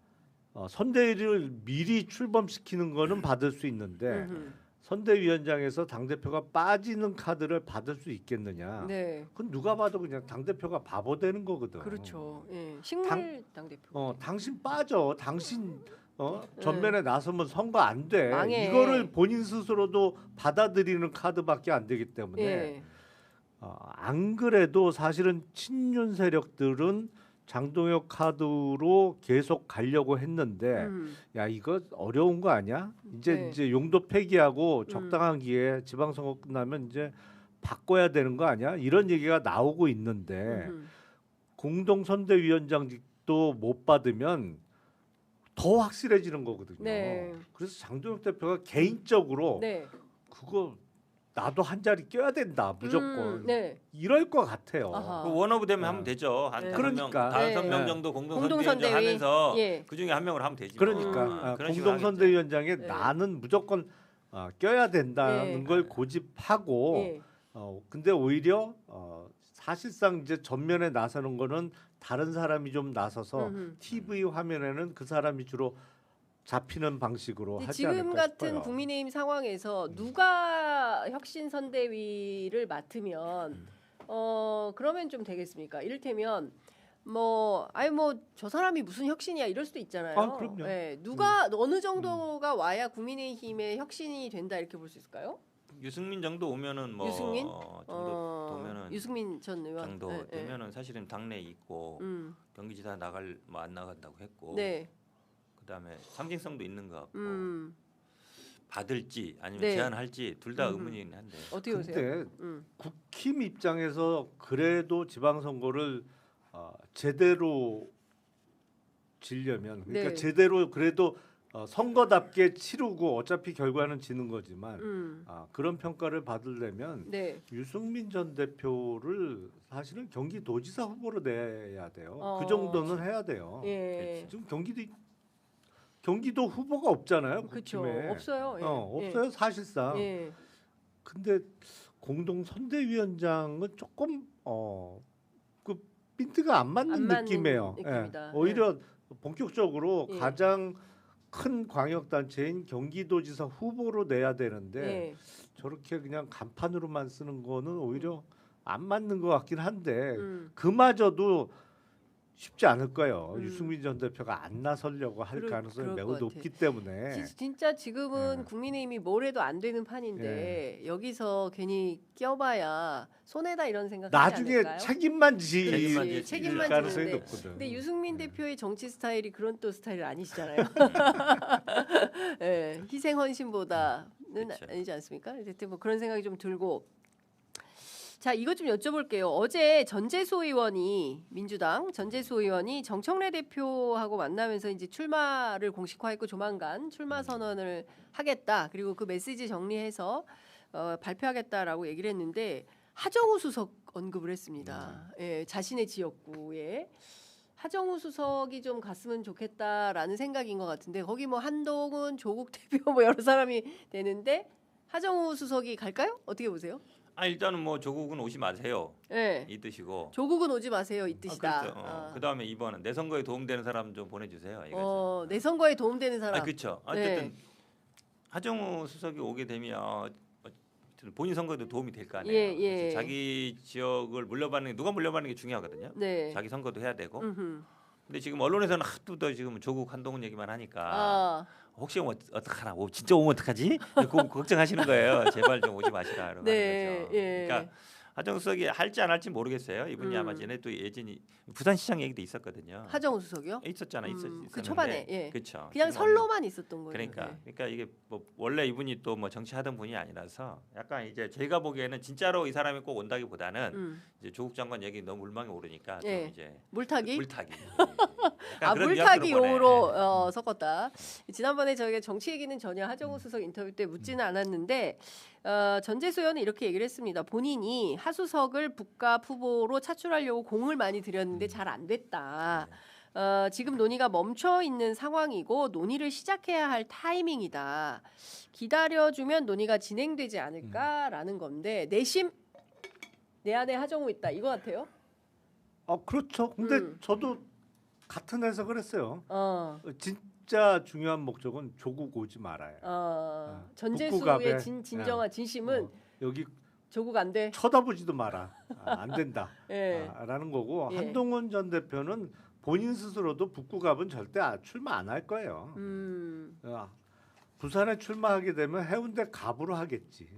선대위를 미리 출범시키는 거는 받을 수 있는데 음흠. 선대위원장에서 당 대표가 빠지는 카드를 받을 수 있겠느냐? 네. 그건 누가 봐도 그냥 당 대표가 바보 되는 거거든. 그렇죠. 예. 식물 당 대표. 당신 빠져. 당신 전면에 나서면 선거 안 돼. 망해. 이거를 본인 스스로도 받아들이는 카드밖에 안 되기 때문에 예. 안 그래도 사실은 친윤 세력들은 장동혁 카드로 계속 가려고 했는데 야 이거 어려운 거 아니야? 네. 이제 용도 폐기하고 적당한 기회에 지방선거 끝나면 이제 바꿔야 되는 거 아니야? 이런 얘기가 나오고 있는데 공동선대위원장직도 못 받으면 더 확실해지는 거거든요. 네. 그래서 장동혁 대표가 개인적으로 네. 그거 나도 한 자리 껴야 된다 무조건 네. 이럴 것 같아요. 아하. 그 원오브 되면 하면 되죠. 한 네. 다섯 명, 그러니까. 다섯 네. 명 정도 공동선대위원장 공동선대위. 하면서 예. 그 중에 한 명을 하면 되지. 그러니까 그런 식으로 공동선대위원장에 네. 나는 무조건 껴야 된다는 네. 걸 고집하고 예. 근데 오히려 사실상 이제 전면에 나서는 거는 다른 사람이 좀 나서서 TV 화면에는 그 사람이 주로 잡히는 방식으로 근데 하지 지금 않을까 같은 싶어요. 국민의힘 상황에서 누가 혁신선대위를 맡으면 그러면 좀 되겠습니까? 이를테면 저 사람이 무슨 혁신이야 이럴 수도 있잖아요. 아, 그럼요. 예, 누가 어느 정도가 와야 국민의힘의 혁신이 된다 이렇게 볼 수 있을까요? 유승민 정도 오면은 뭐 유승민? 정도 되면은 유승민 전 의원 정도 예, 예. 되면은 사실은 당내에 있고 경기지사 나갈 뭐 안 나간다고 했고 네. 그다음에 상징성도 있는 것 같고 음. 받을지 아니면 네. 제안할지 둘 다 의문이긴 한데 어떻게 보세요? 근데 음. 국힘 입장에서 그래도 지방선거를 제대로 지려면 그러니까 네. 제대로 그래도 선거답게 치르고 어차피 결과는 지는 거지만 그런 평가를 받으려면 네. 유승민 전 대표를 사실은 경기도지사 후보로 내야 돼요. 그 어. 정도는 해야 돼요. 예. 지금 경기도 후보가 없잖아요. 그렇죠. 국힘에. 없어요. 예. 없어요 사실상. 예. 근데 공동 선대위원장은 조금 그 핀트가 안 맞는 안 맞는 느낌이에요. 느낌이다. 오히려 본격적으로 예. 가장 큰 광역 단체인 경기도지사 후보로 내야 되는데 예. 저렇게 그냥 간판으로만 쓰는 거는 오히려 안 맞는 것 같긴 한데 그마저도 쉽지 않을 거예요. 유승민 전 대표가 안 나서려고 할 가능성이 그럴 매우 것 높기 때문에 진짜 지금은 네. 국민의힘이 뭘 해도 안 되는 판인데 여기서 괜히 껴봐야 손해다 이런 생각 하지 나중에 않을까요? 책임만 질 그렇지. 책임만 가능성이 지는데. 높거든. 근데 유승민 대표의 정치 스타일이 그런 또 스타일 아니시잖아요. 예, 희생 헌신보다는 그쵸. 아니지 않습니까? 어쨌든 뭐 그런 생각이 좀 들고. 자, 이것 좀 여쭤볼게요. 어제 전재수 의원이 민주당 전재수 의원이 정청래 대표하고 만나면서 이제 출마를 공식화했고 조만간 출마 선언을 하겠다. 그리고 그 메시지 정리해서 발표하겠다라고 얘기를 했는데 하정우 수석 언급을 했습니다. 예, 자신의 지역구에 하정우 수석이 좀 갔으면 좋겠다라는 생각인 것 같은데 거기 뭐 한동훈, 조국 대표 뭐 여러 사람이 되는데 하정우 수석이 갈까요? 어떻게 보세요? 일단은 뭐 조국은 오지 마세요. 예. 이 뜻이고. 조국은 오지 마세요 이 뜻이다. 그렇죠. 그다음에 이번은 내 선거에 도움되는 사람 좀 보내주세요. 이거죠. 내 선거에 도움되는 사람. 그렇죠. 어쨌든 하정우 수석이 오게 되면 본인 선거에도 도움이 될 거 아니에요. 예. 그래서 자기 지역을 물려받는 게 누가 물려받는 게 중요하거든요. 네. 자기 선거도 해야 되고. 음흠. 근데 지금 언론에서는 하도 더 지금 조국 한동훈 얘기만 하니까 아, 혹시 오면 어떡하나? 진짜 오면 어떡하지? 걱정하시는 거예요. 제발 좀 오지 마시라 이러고 네, 하는 거죠. 예. 그러니까 하정우 수석이 할지 안 할지 모르겠어요. 이분이 아마 전에 또 예전이 부산시장 얘기도 있었거든요. 하정우 수석이요? 있었잖아. 그 초반에 예. 그렇죠. 그냥 설로만 있었던 거예요. 그러니까 이게 뭐 원래 이분이 또 뭐 정치하던 분이 아니라서 약간 이제 제가 보기에는 진짜로 이 사람이 꼭 온다기보다는 이제 조국 장관 얘기 너무 물망에 오르니까 좀 이제 물타기? 물타기. 물타기 용으로 섞었다. 지난번에 저희가 정치 얘기는 전혀 하정우 수석 인터뷰 때 묻지는 않았는데 전재수 의원은 이렇게 얘기를 했습니다. 본인이 하수석을 북갑 후보로 차출하려고 공을 많이 들였는데 잘 안 됐다. 지금 논의가 멈춰 있는 상황이고 논의를 시작해야 할 타이밍이다. 기다려주면 논의가 진행되지 않을까라는 건데 내심 내 안에 하정우 있다 이거 같아요? 그렇죠. 근데 저도 같은 해석을 했어요. 진짜 중요한 목적은 조국 오지 말아요. 전재수의 북구갑에, 진정한 진심은 여기 조국 안 돼. 쳐다보지도 마라. 안 된다. 예. 라는 거고 예. 한동훈 전 대표는 본인 스스로도 북구갑은 절대 출마 안 할 거예요. 부산에 출마하게 되면 해운대 갑으로 하겠지.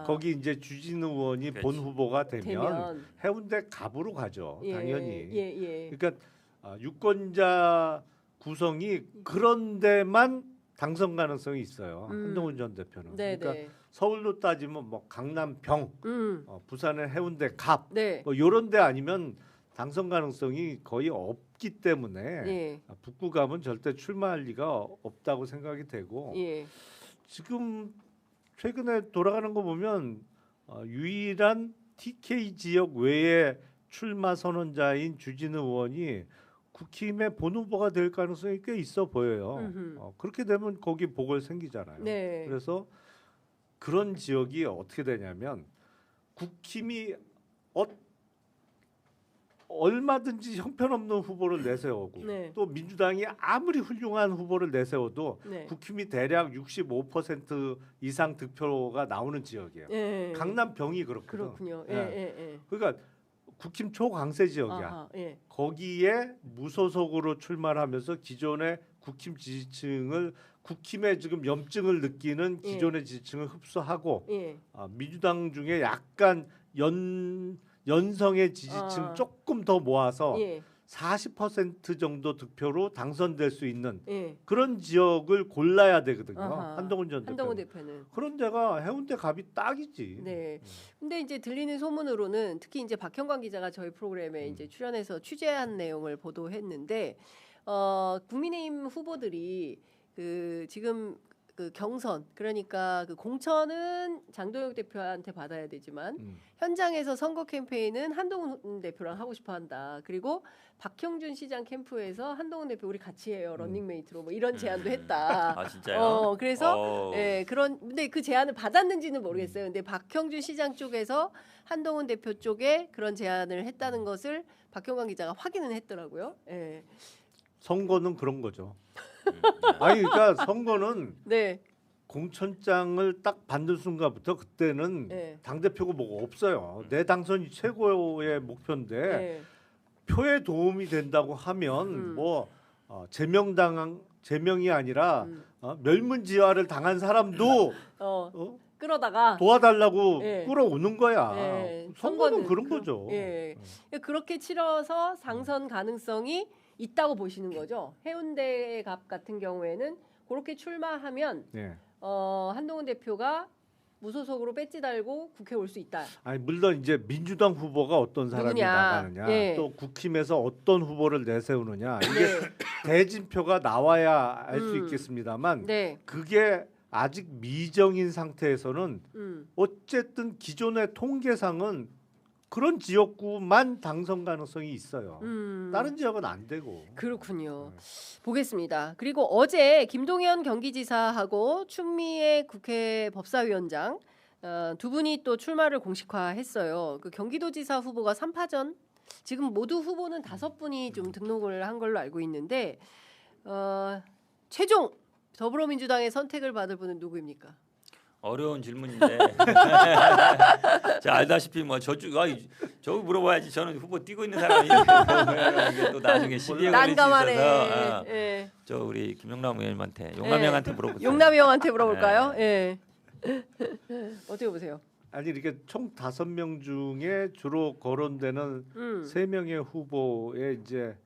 거기 이제 주진우 의원이 본 후보가 되면 해운대 갑으로 가죠. 당연히. 그러니까 유권자 구성이 그런 데만 당선 가능성이 있어요. 한동훈 전 대표는. 그러니까 서울로 따지면 뭐 강남 병, 부산의 해운대 갑, 뭐 이런 데 아니면 당선 가능성이 거의 없기 때문에 북구갑은 절대 출마할 리가 없다고 생각이 되고 지금 최근에 돌아가는 거 보면 유일한 TK 지역 외에 출마 선언자인 주진우 의원이 국힘의 본 후보가 될 가능성이 꽤 있어 보여요. 그렇게 되면 거기 보궐 생기잖아요. 그래서 그런 지역이 어떻게 되냐면 국힘이 얼마든지 형편없는 후보를 내세우고 또 민주당이 아무리 훌륭한 후보를 내세워도 국힘이 대략 65% 이상 득표가 나오는 지역이에요. 강남 병이 그렇거든요. 그렇군요. 그러니까 국힘 초강세 지역이야. 거기에 무소속으로 출마를 하면서 기존의 국힘 지지층을 국힘의 지금 염증을 느끼는 기존의 지지층을 흡수하고 민주당 중에 약간 연성의 지지층 조금 더 모아서 40% 정도 득표로 당선될 수 있는 그런 지역을 골라야 되거든요. 한동훈 전 대표는. 그런 데가 해운대 갑이 딱이지. 근데 이제 들리는 소문으로는 특히 이제 박형광 기자가 저희 프로그램에 이제 출연해서 취재한 내용을 보도했는데 국민의힘 후보들이 그 지금 그 경선 그러니까 그 공천은 장동혁 대표한테 받아야 되지만 현장에서 선거 캠페인은 한동훈 대표랑 하고 싶어한다. 그리고 박형준 시장 캠프에서 한동훈 대표 우리 같이 해요 런닝메이트로 뭐 이런 제안도 했다. 진짜요? 그래서 근데 그 제안을 받았는지는 모르겠어요. 근데 박형준 시장 쪽에서 한동훈 대표 쪽에 그런 제안을 했다는 것을 박형광 기자가 확인은 했더라고요. 선거는 그런 거죠. 그러니까 선거는 공천장을 딱 받는 순간부터 그때는 당 대표가 뭐가 없어요. 내 당선이 최고의 목표인데 표에 도움이 된다고 하면 제명이 아니라 멸문지화를 당한 사람도 끌어다가 도와달라고 끌어오는 거야. 선거는 그런 거죠. 그렇게 치러서 당선 가능성이 있다고 보시는 거죠. 해운대 갑 같은 경우에는 그렇게 출마하면 한동훈 대표가 무소속으로 배지 달고 국회 올 수 있다. 물론 이제 민주당 후보가 어떤 사람이 나가느냐, 또 국힘에서 어떤 후보를 내세우느냐 이게 대진표가 나와야 알 수 있겠습니다만 그게 아직 미정인 상태에서는 어쨌든 기존의 통계상은 그런 지역구만 당선 가능성이 있어요. 다른 지역은 안 되고. 그렇군요. 보겠습니다. 그리고 어제 김동연 경기지사하고 추미애 국회 법사위원장 두 분이 또 출마를 공식화했어요. 그 경기도지사 후보가 3파전. 지금 모두 후보는 5분이 좀 등록을 한 걸로 알고 있는데 최종 더불어민주당의 선택을 받을 분은 누구입니까? 어려운 질문인데 자 알다시피 뭐 저쪽 저 물어봐야지 저는 후보 뛰고 있는 사람이 이게 또 나중에 시비에 걸릴 수 난감하네. 있어서 예. 저 우리 김용남 의원님한테 용남 형한테 물어보세요. 용남이 형한테 물어볼까요? 예. 어떻게 보세요? 아니 이렇게 총 5명 중에 주로 거론되는 3명의 후보에 이제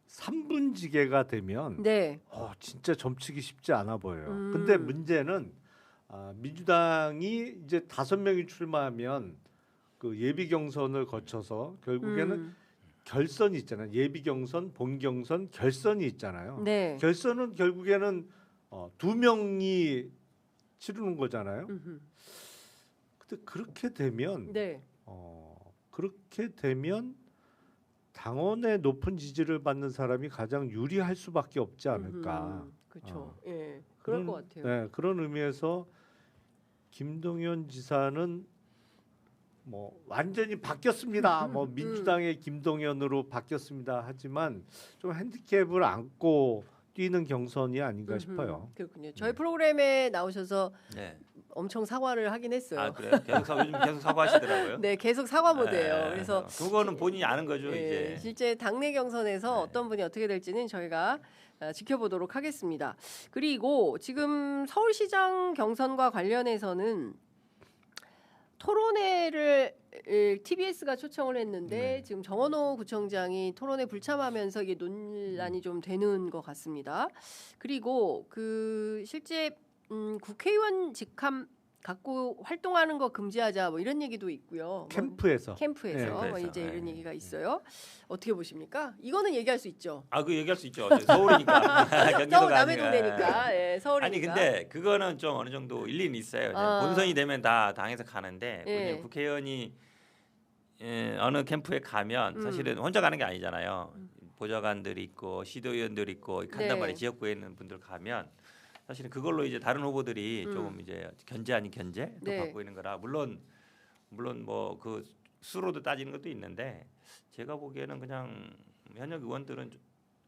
3분지계가 되면 네. 진짜 점치기 쉽지 않아 보여요. 근데 문제는 민주당이 이제 5명이 출마하면 그 예비 경선을 거쳐서 결국에는 결선이 있잖아요. 예비 경선, 본 경선, 결선이 있잖아요. 네. 결선은 결국에는 2명이 치르는 거잖아요. 근데 그렇게 되면 네. 그렇게 되면 당원의 높은 지지를 받는 사람이 가장 유리할 수밖에 없지 않을까. 그렇죠. 예. 그럴 그런, 것 같아요. 네, 그런 의미에서 김동연 지사는 뭐 완전히 바뀌었습니다. 뭐 민주당의 김동연으로 바뀌었습니다. 하지만 좀 핸디캡을 안고 뛰는 경선이 아닌가 싶어요. 그렇군요. 저희 프로그램에 나오셔서 네. 엄청 사과를 하긴 했어요. 아 그래요? 요즘 계속 사과하시더라고요. 네, 계속 사과 모드예요. 네. 그래서 그거는 본인이 아는 거죠 예, 이제. 실제 당내 경선에서 어떤 분이 어떻게 될지는 저희가 지켜보도록 하겠습니다. 그리고 지금 서울시장 경선과 관련해서는 토론회를 TBS가 초청을 했는데 지금 정원호 구청장이 토론회 불참하면서 이게 논란이 좀 되는 것 같습니다. 그리고 그 실제 국회의원 직함 갖고 활동하는 거 금지하자 뭐 이런 얘기도 있고요. 캠프에서. 캠프에서 뭐 캠프에서. 이제 이런 얘기가 있어요. 어떻게 보십니까? 이거는 얘기할 수 있죠. 아 그 얘기할 수 있죠. 서울이니까 경기도가 서울 남의 아니라. 동네니까. 예, 서울이니까. 아니 근데 그거는 좀 어느 정도 일리는 있어요. 본선이 되면 다 당에서 가는데 예. 국회의원이 어느 캠프에 가면 사실은 혼자 가는 게 아니잖아요. 보좌관들이 있고 시도의원들이 있고 한단 말이에요. 지역구에 있는 분들 가면 사실은 그걸로 이제 다른 후보들이 조금 이제 견제 아닌 견제 또 네. 받고 있는 거라 물론 뭐 그 수로도 따지는 것도 있는데 제가 보기에는 그냥 현역 의원들은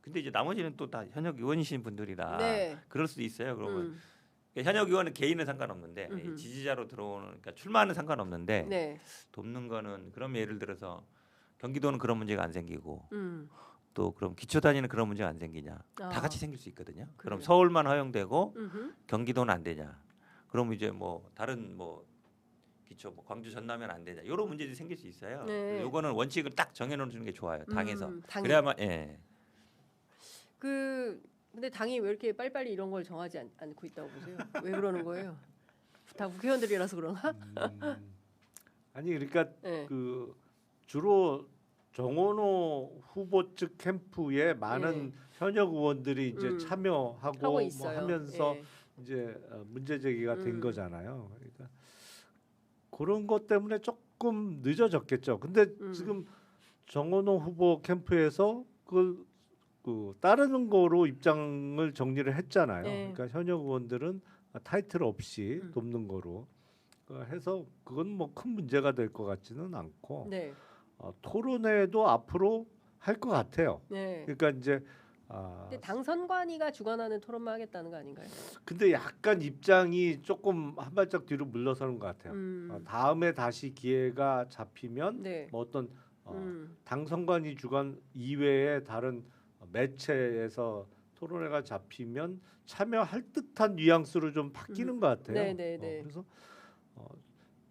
근데 이제 나머지는 또 다 현역 의원이신 분들이라 네. 그럴 수도 있어요. 그러면 현역 의원은 개인은 상관없는데 지지자로 들어오는 그러니까 출마는 상관없는데 네. 돕는 거는 그럼 예를 들어서 경기도는 그런 문제가 안 생기고 또 그럼 기초 단위는 그런 문제가 안 생기냐? 다 같이 생길 수 있거든요. 그럼 서울만 허용되고 경기도는 안 되냐? 그럼 이제 뭐 다른 뭐 기초 뭐 광주 전남면 안 되냐? 이런 문제들이 생길 수 있어요. 네. 요거는 원칙을 딱 정해놓는 게 좋아요. 당에서 당이. 그래야만 예. 근데 당이 왜 이렇게 빨리빨리 이런 걸 정하지 않고 있다고 보세요? 왜 그러는 거예요? 다 국회의원들이라서 그런가? 아니 그러니까 네. 그 주로 정원호 후보 측 캠프에 많은 현역 의원들이 이제 참여하고 하고 뭐 있어요. 하면서 예. 이제 문제 제기가 된 거잖아요. 그러니까 그런 것 때문에 조금 늦어졌겠죠. 근데 지금 정원호 후보 캠프에서 그 따르는 거로 입장을 정리를 했잖아요. 네. 그러니까 현역 의원들은 타이틀 없이 돕는 거로 해서 그건 뭐 큰 문제가 될 것 같지는 않고 네. 토론회도 앞으로 할 것 같아요. 네. 그러니까 이제 근데 당선관위가 주관하는 토론만 하겠다는 거 아닌가요? 근데 약간 입장이 조금 한 발짝 뒤로 물러서는 것 같아요. 다음에 다시 기회가 잡히면 네. 뭐 어떤 당선관위 주관 이외에 다른 매체에서 토론회가 잡히면 참여할 듯한 뉘앙스로 좀 바뀌는 것 같아요. 네네네. 그래서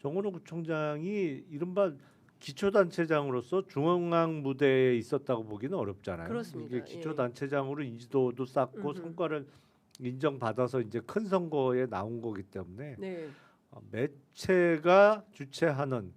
정원호 구청장이 이른바 기초단체장으로서 중앙 무대에 있었다고 보기는 어렵잖아요. 그렇습니다. 이게 기초단체장으로 인지도도 쌓고 성과를 인정받아서 이제 큰 선거에 나온 거기 때문에 네. 매체가 주최하는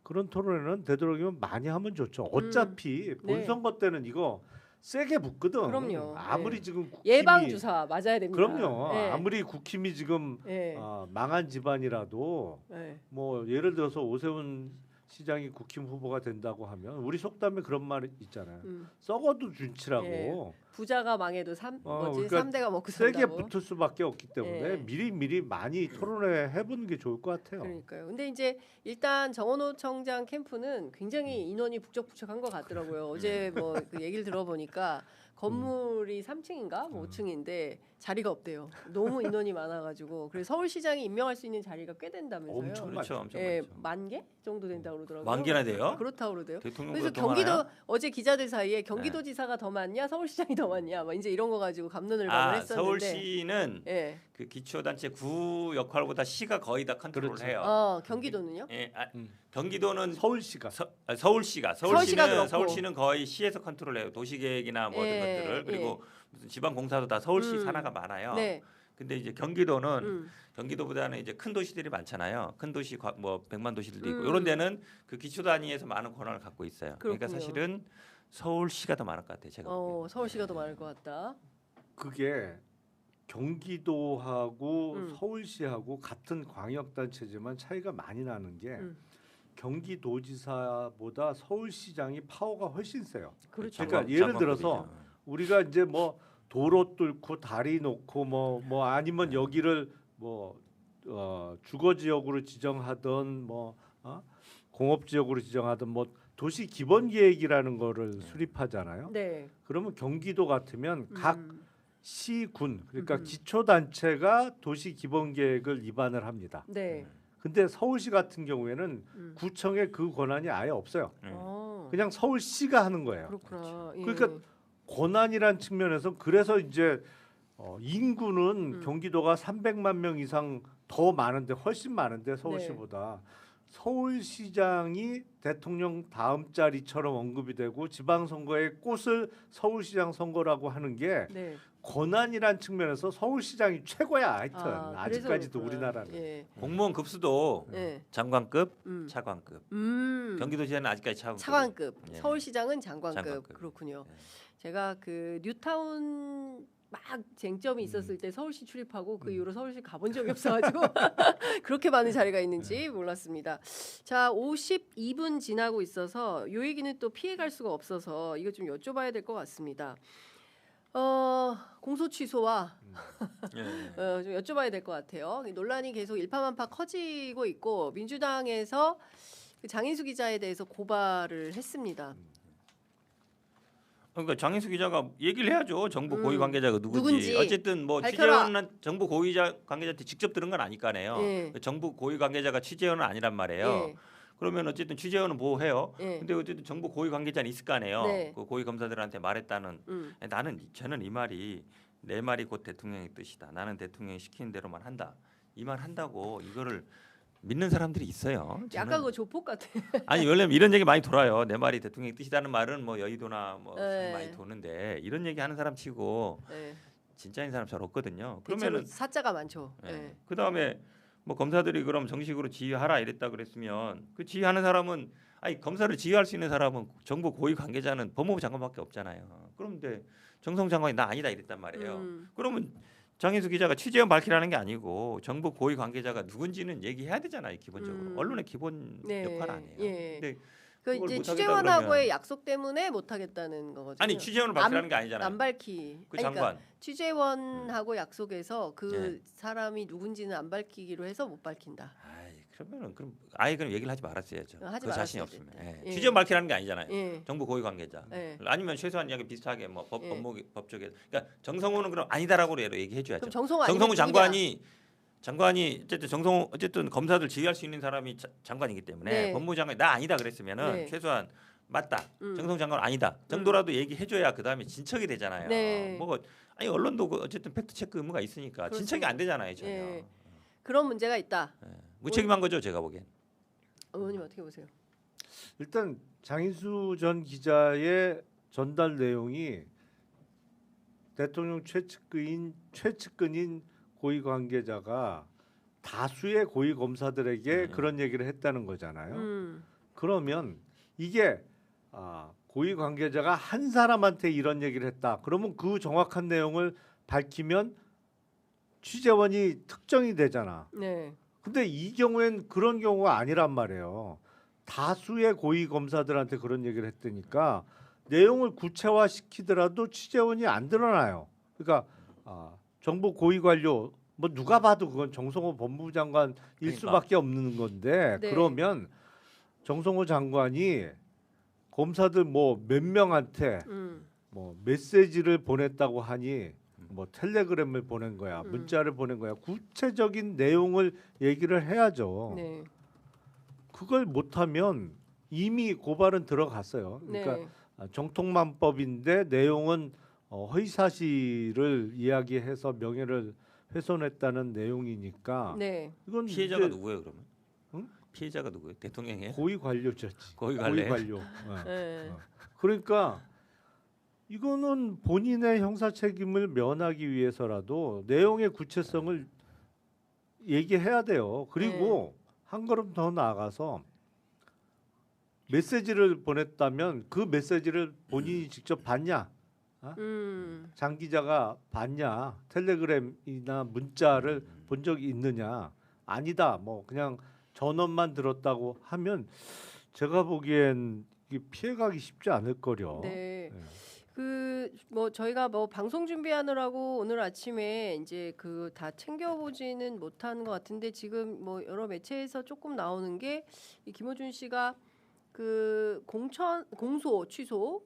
그런 토론회는 되도록이면 많이 하면 좋죠. 어차피 본선거 때는 이거 세게 붙거든. 그럼요. 아무리 네. 지금 국힘이 예방 주사 맞아야 됩니다. 그럼요. 네. 아무리 국힘이 지금 네. 망한 집안이라도 네. 뭐 예를 들어서 오세훈 시장이 국힘 후보가 된다고 하면 우리 속담에 그런 말 있잖아요. 음. 썩어도 준치라고. 예. 부자가 망해도 뭐지? 그러니까 3대가 먹고 세게 산다고. 붙을 수밖에 없기 때문에 예. 미리 많이 토론회 해보는 게 좋을 것 같아요. 그러니까요. 근데 이제 일단 정원호 청장 캠프는 굉장히 인원이 북적북적한 것 같더라고요. 어제 뭐 그 얘기를 들어보니까 건물이 3층인가 뭐 5층인데 자리가 없대요. 너무 인원이 많아가지고 그래서 서울시장이 임명할 수 있는 자리가 꽤 된다면서요. 엄청 그렇죠, 엄청 예, 많죠. 10,000개 정도 된다고 그러더라고요. 만 개나 돼요? 그렇다고 그러대요. 대통령보다 그래서 더 경기도 많아요? 어제 기자들 사이에 경기도지사가 더 많냐 서울시장이 더 많냐 막 이제 이런 거 가지고 감론을박을 아, 했었는데 서울시는 예. 그 기초단체 구 역할보다 시가 거의 다 컨트롤을 그렇죠. 해요. 경기도는요? 예, 음. 경기도는 서울시가 서울시가 그렇고. 서울시는 거의 시에서 컨트롤해요. 도시계획이나 모든 예, 것들을 그리고 예. 무슨 지방공사도 다 서울시 음. 산하가 많아요. 네. 근데 이제 경기도는 음. 경기도보다는 이제 큰 도시들이 많잖아요. 큰 도시 뭐 100만 도시들도 있고 음. 이런 데는 그 기초 단위에서 많은 권한을 갖고 있어요. 그러니까 그렇군요. 사실은 서울시가 더 많을 것 같아요. 제가 보기에는. 서울시가 더 많을 것 같다. 그게 경기도하고 음. 서울시하고 같은 광역단체지만 차이가 많이 나는 게 음. 경기도지사보다 서울시장이 파워가 훨씬 세요. 그렇죠. 그러니까 예를 들어서 우리가 이제 뭐 도로 뚫고 다리 놓고 뭐 아니면 여기를 뭐 주거 지역으로 지정하던 뭐 공업 지역으로 지정하던 뭐 도시 기본 계획이라는 거를 수립하잖아요. 네. 그러면 경기도 같으면 각 음. 시군 그러니까 음. 기초 단체가 도시 기본 계획을 입안을 합니다. 네. 근데 서울시 같은 경우에는 음. 구청에 그 권한이 아예 없어요. 어. 그냥 서울시가 하는 거예요. 그렇구나. 예. 그러니까 권한이란 측면에서 그래서 이제 인구는 음. 경기도가 300만 명 이상 더 많은데 훨씬 많은데 서울시보다 네. 서울시장이 대통령 다음 자리처럼 언급이 되고 지방선거의 꽃을 서울시장 선거라고 하는 게 네. 권한이란 측면에서 서울시장이 최고야. 하여튼 그래서 아직까지도 그렇구나. 우리나라는. 예. 공무원 급수도 예. 장관급, 음. 차관급. 경기도지사는 아직까지 차관급. 차관급. 예. 서울시장은 장관급. 장관급. 그렇군요. 예. 제가 그 뉴타운 막 쟁점이 있었을 때 서울시 출입하고 그 이후로 서울시 가본 적이 없어가지고 그렇게 많은 자리가 있는지 몰랐습니다. 자, 52분 지나고 있어서 요 얘기는 또 피해갈 수가 없어서 이거 좀 여쭤봐야 될 것 같습니다. 공소 취소와 예. 좀 여쭤봐야 될 것 같아요. 논란이 계속 일파만파 커지고 있고 민주당에서 그 장인수 기자에 대해서 고발을 했습니다. 그러니까 장인수 기자가 얘기를 해야죠. 정부 고위 관계자가 누군지. 어쨌든 뭐 밝혀라. 취재원은 정부 고위 관계자한테 직접 들은 건 아니까네요. 예. 정부 고위 관계자가 취재원은 아니란 말이에요. 예. 그러면 어쨌든 취재원은 보호해요. 예. 근데 어쨌든 정부 고위 관계자는 있을 거 아니에요. 네. 그 고위 검사들한테 말했다는. 저는 이 말이 내 말이 곧 대통령의 뜻이다. 나는 대통령이 시키는 대로만 한다. 이 말 한다고 이거를 믿는 사람들이 있어요. 약간 그 조폭 같아. 아니 원래 이런 얘기 많이 돌아요. 내 말이 대통령의 뜻이라는 말은 뭐 여의도나 뭐 네. 많이 도는데 이런 얘기 하는 사람 치고 네. 진짜인 사람 잘 없거든요. 대체로 그러면은 사자가 많죠. 네. 네. 그 다음에 뭐 검사들이 그럼 정식으로 지휘하라 이랬다 그랬으면 그 지휘하는 사람은 아니 검사를 지휘할 수 있는 사람은 정부 고위 관계자는 법무부 장관밖에 없잖아요. 그런데 정성 장관이 나 아니다 이랬단 말이에요. 그러면 장인수 기자가 취재원 밝히라는 게 아니고 정부 고위 관계자가 누군지는 얘기해야 되잖아요. 기본적으로 언론의 기본 네. 역할 아니에요. 예. 근데 그 그걸 이제 못하겠다 취재원하고의 그러면. 약속 때문에 못 하겠다는 거거든요. 아니 취재원을 밝히라는 게 아니잖아요. 안 밝히. 그 아니, 장관. 그러니까 취재원하고 약속해서 그 네. 사람이 누군지는 안 밝히기로 해서 못 밝힌다. 아이 그러면은 그럼 아예 그럼 얘기를 하지 말았어야죠. 하지 그 자신이 말았어야 없으면. 됐다. 예. 예. 취재원 밝히라는 게 아니잖아요. 예. 정부 고위 관계자. 예. 아니면 최소한 이야기 비슷하게 뭐 예. 법 쪽에. 그러니까 정성호는 그럼 아니다라고 얘기해줘야죠. 그럼 정성호 정성호 아니면 장관이 어쨌든 검사들 지휘할 수 있는 사람이 장관이기 때문에 네. 법무부 장관이 나 아니다 그랬으면은 네. 최소한 맞다. 정성 장관 아니다. 정도라도 얘기해줘야 그 다음에 진척이 되잖아요. 네. 뭐 아니 언론도 어쨌든 팩트 체크 의무가 있으니까 그렇습니다. 진척이 안 되잖아요 전혀. 예. 그런 문제가 있다. 예. 무책임한 거죠 제가 보기엔. 의원님 어떻게 보세요? 일단 장인수 전 기자의 전달 내용이 대통령 최측근인 고위 관계자가 다수의 고위 검사들에게 그런 얘기를 했다는 거잖아요. 그러면 이게 고위 관계자가 한 사람한테 이런 얘기를 했다. 그러면 그 정확한 내용을 밝히면 취재원이 특정이 되잖아. 네. 근데 이 경우엔 그런 경우가 아니란 말이에요. 다수의 고위 검사들한테 그런 얘기를 했다니까 내용을 구체화시키더라도 취재원이 안 드러나요. 그러니까 정부 고위 관료 뭐 누가 봐도 그건 정성호 법무부 장관일 그러니까. 수밖에 없는 건데 네. 그러면 정성호 장관이 검사들 뭐 몇 명한테 뭐 메시지를 보냈다고 하니 뭐 텔레그램을 보낸 거야, 문자를 보낸 거야. 구체적인 내용을 얘기를 해야죠. 네. 그걸 못하면 이미 고발은 들어갔어요. 그러니까 네. 정통만법인데 내용은 허위 사실을 이야기해서 명예를 훼손했다는 내용이니까 네. 이건 피해자가 이제 누구예요 그러면? 응? 피해자가 누구예요? 대통령이에요? 고위 관료죠. 고위 관료예요? 관료. 네. 그러니까 이거는 본인의 형사 책임을 면하기 위해서라도 내용의 구체성을 얘기해야 돼요. 그리고 한 걸음 더 나아가서 메시지를 보냈다면 그 메시지를 본인이 직접 봤냐? 장 기자가 봤냐? 텔레그램이나 문자를 본 적이 있느냐? 아니다. 뭐 그냥 전원만 들었다고 하면 제가 보기엔 이게 피해가기 쉽지 않을 거려. 네. 네. 그 뭐 저희가 뭐 방송 준비하느라고 오늘 아침에 이제 그 다 챙겨보지는 못한 것 같은데 지금 뭐 여러 매체에서 조금 나오는 게 이 김어준 씨가 그 공소 취소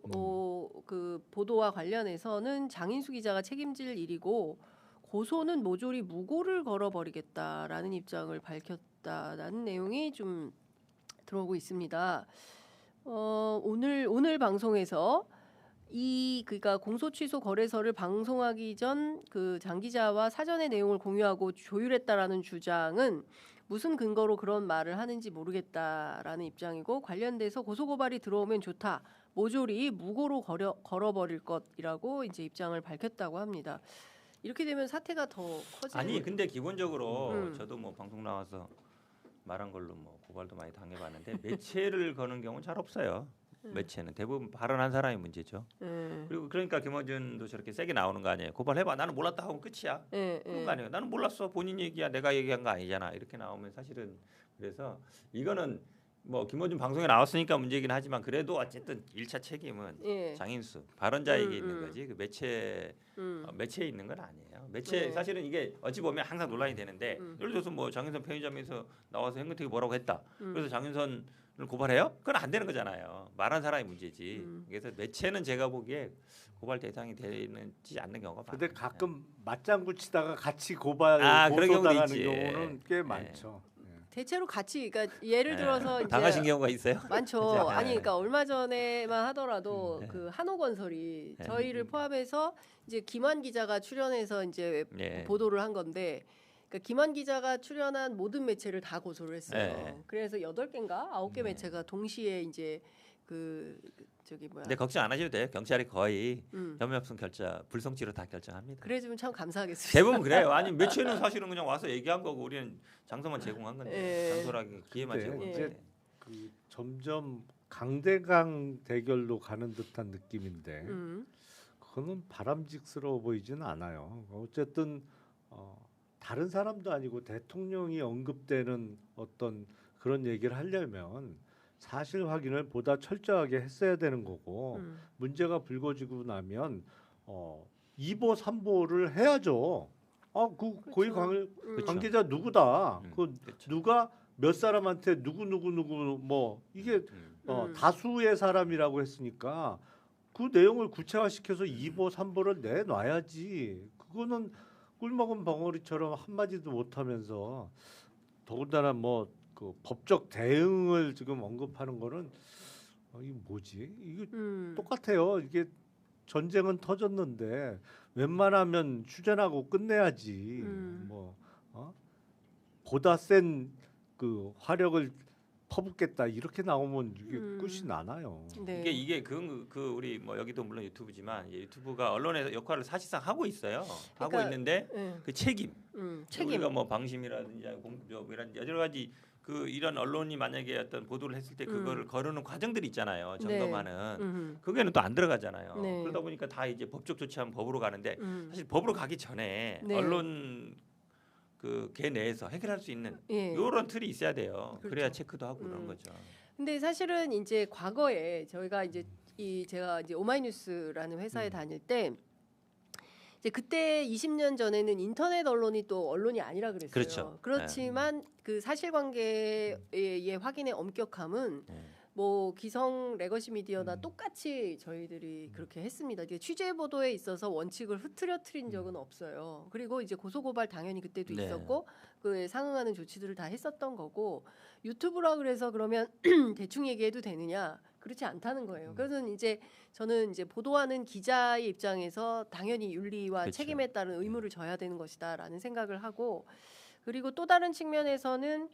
그 보도와 관련해서는 장인수 기자가 책임질 일이고 고소는 모조리 무고를 걸어버리겠다라는 입장을 밝혔다라는 내용이 좀 들어오고 있습니다. 오늘 방송에서 그러니까 공소 취소 거래서를 방송하기 전 그 장 기자와 사전의 내용을 공유하고 조율했다라는 주장은 무슨 근거로 그런 말을 하는지 모르겠다라는 입장이고 관련돼서 고소 고발이 들어오면 좋다. 모조리 무고로 걸어버릴 것이라고 이제 입장을 밝혔다고 합니다. 이렇게 되면 사태가 더 커지는 아니 근데 기본적으로 음. 저도 뭐 방송 나와서 말한 걸로 뭐 고발도 많이 당해봤는데 매체를 거는 경우는 잘 없어요. 매체는 대부분 발언한 사람이 문제죠. 그리고 그러니까 김어준도 저렇게 세게 나오는 거 아니에요. 고발해봐. 나는 몰랐다 하면 끝이야. 그런 거 아니에요. 나는 몰랐어. 본인 얘기야. 내가 얘기한 거 아니잖아. 이렇게 나오면 사실은 그래서 이거는 뭐 김어준 방송에 나왔으니까 문제이긴 하지만 그래도 어쨌든 1차 책임은 예. 장인수 발언자에게 있는 거지 그 매체에 있는 건 아니에요. 매체 네. 사실은 이게 어찌 보면 항상 논란이 되는데 예를 들어서 뭐 장윤선 편의점에서 나와서 hen근택이 뭐라고 했다. 그래서 장윤선을 고발해요? 그건 안 되는 거잖아요. 말한 사람이 문제지. 그래서 매체는 제가 보기에 고발 대상이 되지 않는 경우가 많아요. 근데 가끔 맞장구 치다가 같이 고발 그런 고소 경우도 당하는 있지. 경우는 꽤 많죠. 대체로 같이 그러니까 예를 들어서 이제 당하신 경우가 있어요? 많죠. 네. 아니 그러니까 얼마 전에만 하더라도 그 한옥건설이 저희를 포함해서 이제 김환 기자가 출연해서 이제 보도를 한 건데 그러니까 김환 기자가 출연한 모든 매체를 다 고소를 했어요. 그래서 8개인가 9개 매체가 동시에 이제 저기 뭐야. 근데 걱정 안 하셔도 돼요. 경찰이 거의 혐의 없음 불성치로 다 결정합니다. 그래주면 참 감사하겠습니다. 대부분 그래요. 아니 매체는 사실은 그냥 와서 얘기한 거고 우리는 장소만 제공한 건데 예. 장소라기 기회만 네, 제공한 이제 건데. 그 점점 강대강 대결로 가는 듯한 느낌인데 그거는 바람직스러워 보이지는 않아요. 어쨌든 다른 사람도 아니고 대통령이 언급되는 어떤 그런 얘기를 하려면 사실 확인을 보다 철저하게 했어야 되는 거고 문제가 불거지고 나면 2보 3보를 해야죠. 그 고위 관계자 누구다. 그 그렇죠. 누가 몇 사람한테 누구 뭐 이게 다수의 사람이라고 했으니까 그 내용을 구체화시켜서 2보 3보를 내놔야지. 그거는 꿀먹은 벙어리처럼 한마디도 못하면서 더군다나 뭐 그 법적 대응을 지금 언급하는 거는 이게 뭐지? 이게 똑같아요. 이게 전쟁은 터졌는데 웬만하면 휴전하고 끝내야지. 뭐 보다 센 그 화력을 퍼붓겠다 이렇게 나오면 이게 끝이 나나요. 네. 이게 그 우리 뭐 여기도 물론 유튜브지만 유튜브가 언론의 역할을 사실상 하고 있어요. 그러니까, 하고 있는데 그 책임. 책임. 우리가 뭐 방심이라든지 이런 여러 가지 이런 언론이 만약에 어떤 보도를 했을 때 그거를 거르는 과정들이 있잖아요. 점검하는 그게는 또 안 들어가잖아요. 네. 그러다 보니까 다 이제 법적 조치하면 법으로 가는데 사실 법으로 가기 전에 네. 언론 개 내에서 해결할 수 있는 이런 틀이 있어야 돼요. 그렇죠. 그래야 체크도 하고 그런 거죠. 근데 사실은 이제 과거에 저희가 이제 제가 이제 오마이뉴스라는 회사에 다닐 때 이제 그때 20년 전에는 인터넷 언론이 또 언론이 아니라 그랬어요. 그렇죠. 그렇지만 그 사실관계의 확인의 엄격함은 뭐 기성 레거시 미디어나 똑같이 저희들이 그렇게 했습니다. 이게 취재 보도에 있어서 원칙을 흐트러뜨린 적은 없어요. 그리고 이제 고소고발 당연히 그때도 네. 있었고 그에 상응하는 조치들을 다 했었던 거고 유튜브라 그래서 그러면 대충 얘기해도 되느냐? 그렇지 않다는 거예요. 그래서 이제 저는 이제 보도하는 기자의 입장에서 당연히 윤리와 그렇죠. 책임에 따른 의무를 져야 되는 것이다라는 생각을 하고 그리고 또 다른 측면에서는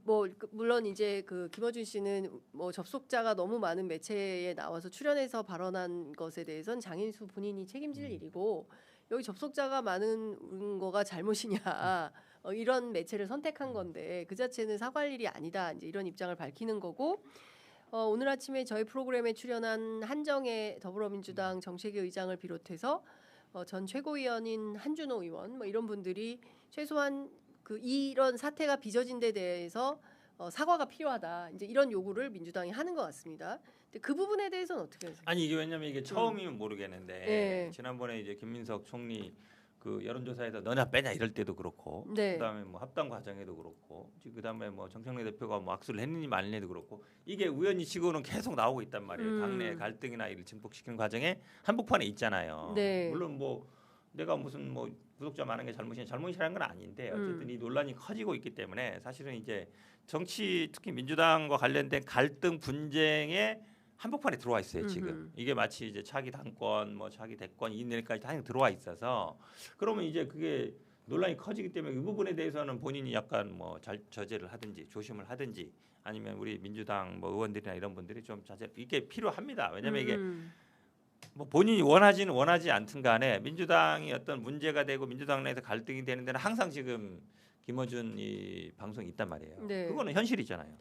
뭐 물론 이제 그 김어준 씨는 뭐 접속자가 너무 많은 매체에 나와서 출연해서 발언한 것에 대해서는 장인수 본인이 책임질 일이고 여기 접속자가 많은 거가 잘못이냐 이런 매체를 선택한 건데 그 자체는 사과할 일이 아니다 이제 이런 입장을 밝히는 거고 오늘 아침에 저희 프로그램에 출연한 한정혜 더불어민주당 정책위 의장을 비롯해서 전 최고위원인 한준호 의원 뭐 이런 분들이 최소한 그 이런 사태가 빚어진 데 대해서 사과가 필요하다. 이제 이런 요구를 민주당이 하는 것 같습니다. 근데 그 부분에 대해서는 어떻게 하세요? 아니 이게 왜냐면 이게 처음이면 모르겠는데 네. 지난번에 이제 김민석 총리 그 여론조사에서 너냐 빼냐 이럴 때도 그렇고 네. 그다음에 뭐 합당 과정에도 그렇고 그다음에 뭐 정청래 대표가 뭐 악수를 했느니 말느니도 그렇고 이게 우연히 치고는 계속 나오고 있단 말이에요. 당내 갈등이나 이를 증폭시키는 과정에 한복판에 있잖아요. 네. 물론 뭐 내가 무슨 뭐 구독자 많은 게 잘못이라는 건 아닌데 어쨌든 이 논란이 커지고 있기 때문에 사실은 이제 정치 특히 민주당과 관련된 갈등 분쟁에 한복판에 들어와 있어요 지금. 이게 마치 이제 차기 당권 뭐 차기 대권 이내까지 다 들어와 있어서 그러면 이제 그게 논란이 커지기 때문에 이 부분에 대해서는 본인이 약간 뭐 저제를 하든지 조심을 하든지 아니면 우리 민주당 뭐 의원들이나 이런 분들이 좀 자제 이게 필요합니다. 왜냐하면 이게 뭐 본인이 원하지 않든 간에 민주당이 어떤 문제가 되고 민주당 내에서 갈등이 되는 데는 항상 지금 김어준 이 방송이 있단 말이에요. 네. 그거는 현실이잖아요.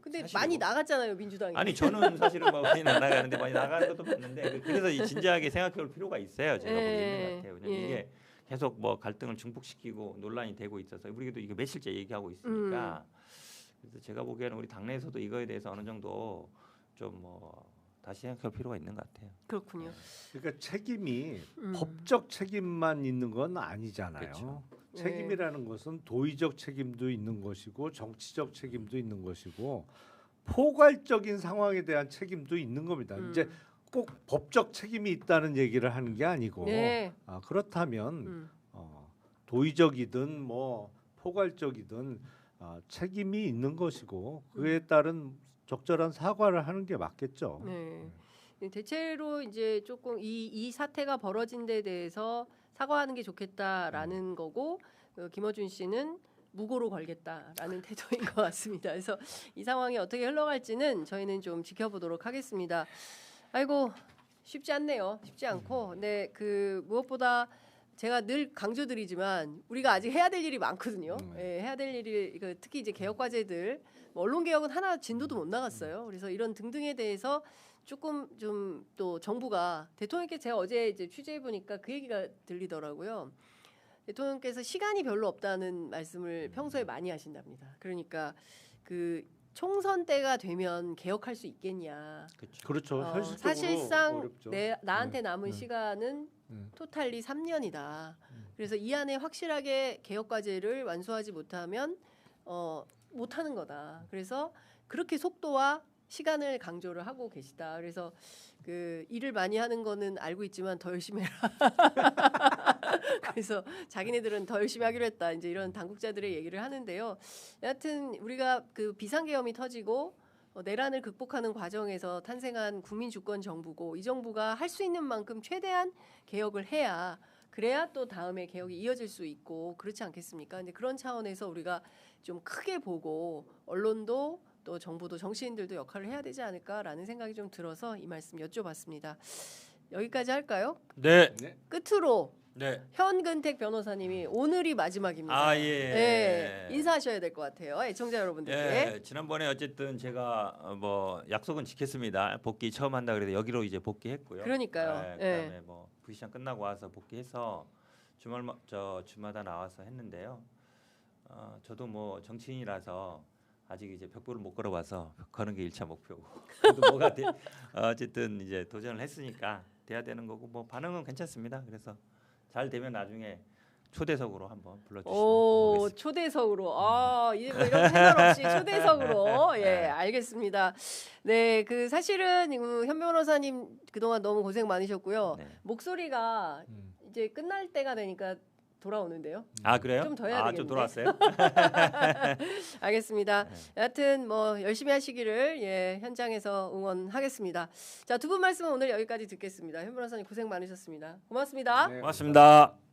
근데 사실이고. 많이 나갔잖아요 민주당이. 아니 저는 사실은 뭐 많이 안 나가는데 많이 나가는 것도 봤는데 그래서 이 진지하게 생각해볼 필요가 있어요. 제가 보기에 있는 것 같아요. 왜냐면 이게 계속 뭐 갈등을 증폭시키고 논란이 되고 있어서 우리도 이거 며칠째 얘기하고 있으니까 그래서 제가 보기에는 우리 당내에서도 이거에 대해서 어느 정도 좀 뭐 다시 생각할 필요가 있는 것 같아요. 그렇군요. 그러니까 책임이 법적 책임만 있는 건 아니잖아요. 그렇죠. 책임이라는 것은 도의적 책임도 있는 것이고 정치적 책임도 있는 것이고 포괄적인 상황에 대한 책임도 있는 겁니다. 이제 꼭 법적 책임이 있다는 얘기를 하는 게 아니고 네. 그렇다면 도의적이든 뭐 포괄적이든 책임이 있는 것이고 그에 따른 적절한 사과를 하는 게 맞겠죠. 네. 대체로 이제 조금 이 사태가 벌어진 데 대해서 사과하는 게 좋겠다라는 거고 김어준 씨는 무고로 걸겠다라는 태도인 것 같습니다. 그래서 이 상황이 어떻게 흘러갈지는 저희는 좀 지켜보도록 하겠습니다. 아이고 쉽지 않네요. 쉽지 않고 근데 그 무엇보다 제가 늘 강조드리지만 우리가 아직 해야 될 일이 많거든요. 예, 해야 될 일이 특히 이제 개혁 과제들 뭐 언론 개혁은 하나 진도도 못 나갔어요. 그래서 이런 등등에 대해서 조금 좀 또 정부가 대통령께 제가 어제 이제 취재해 보니까 그 얘기가 들리더라고요. 대통령께서 시간이 별로 없다는 말씀을 평소에 많이 하신답니다. 그러니까 그 총선 때가 되면 개혁할 수 있겠냐. 그렇죠. 현실적으로 사실상 어렵죠. 나한테 남은 시간은 토탈리 3년이다. 그래서 이 안에 확실하게 개혁 과제를 완수하지 못하면 못하는 거다. 그래서 그렇게 속도와 시간을 강조를 하고 계시다. 그래서 그 일을 많이 하는 거는 알고 있지만 더 열심히 해라. 그래서 자기네들은 더 열심히 하기로 했다. 이제 이런 당국자들의 얘기를 하는데요. 여하튼 우리가 그 비상계엄이 터지고 내란을 극복하는 과정에서 탄생한 국민주권 정부고 이 정부가 할 수 있는 만큼 최대한 개혁을 해야 그래야 또 다음에 개혁이 이어질 수 있고 그렇지 않겠습니까? 근데 그런 차원에서 우리가 좀 크게 보고 언론도 또 정부도 정치인들도 역할을 해야 되지 않을까라는 생각이 좀 들어서 이 말씀 여쭤봤습니다. 여기까지 할까요? 네. 끝으로 네. 현근택 변호사님이 오늘이 마지막입니다. 예. 네, 인사하셔야 될 것 같아요. 애청자 여러분들께. 예, 지난번에 어쨌든 제가 뭐 약속은 지켰습니다. 복귀 처음 한다 그래서 여기로 이제 복귀했고요. 그러니까요. 그다음에 뭐 부시장 끝나고 와서 복귀해서 주마다 나와서 했는데요. 저도 뭐 정치인이라서 아직 이제 벽보를 못 걸어봐서 거는 게 1차 목표고. 그래도 뭐가 어쨌든 이제 도전을 했으니까 돼야 되는 거고 뭐 반응은 괜찮습니다. 그래서 잘 되면 나중에 초대석으로 한번 불러주시면 오, 오겠습니다. 초대석으로. 아, 이제 뭐 이런 채널 없이 초대석으로. 예, 알겠습니다. 네, 그 사실은 현 변호사님 그동안 너무 고생 많으셨고요. 네. 목소리가 이제 끝날 때가 되니까 돌아오는데요. 아 그래요? 좀 더 해야 좀 되겠는데. 돌아왔어요? 알겠습니다. 네. 여하튼 뭐 열심히 하시기를 예, 현장에서 응원하겠습니다. 자, 두 분 말씀은 오늘 여기까지 듣겠습니다. 현 변호사님 고생 많으셨습니다. 고맙습니다. 네, 고맙습니다.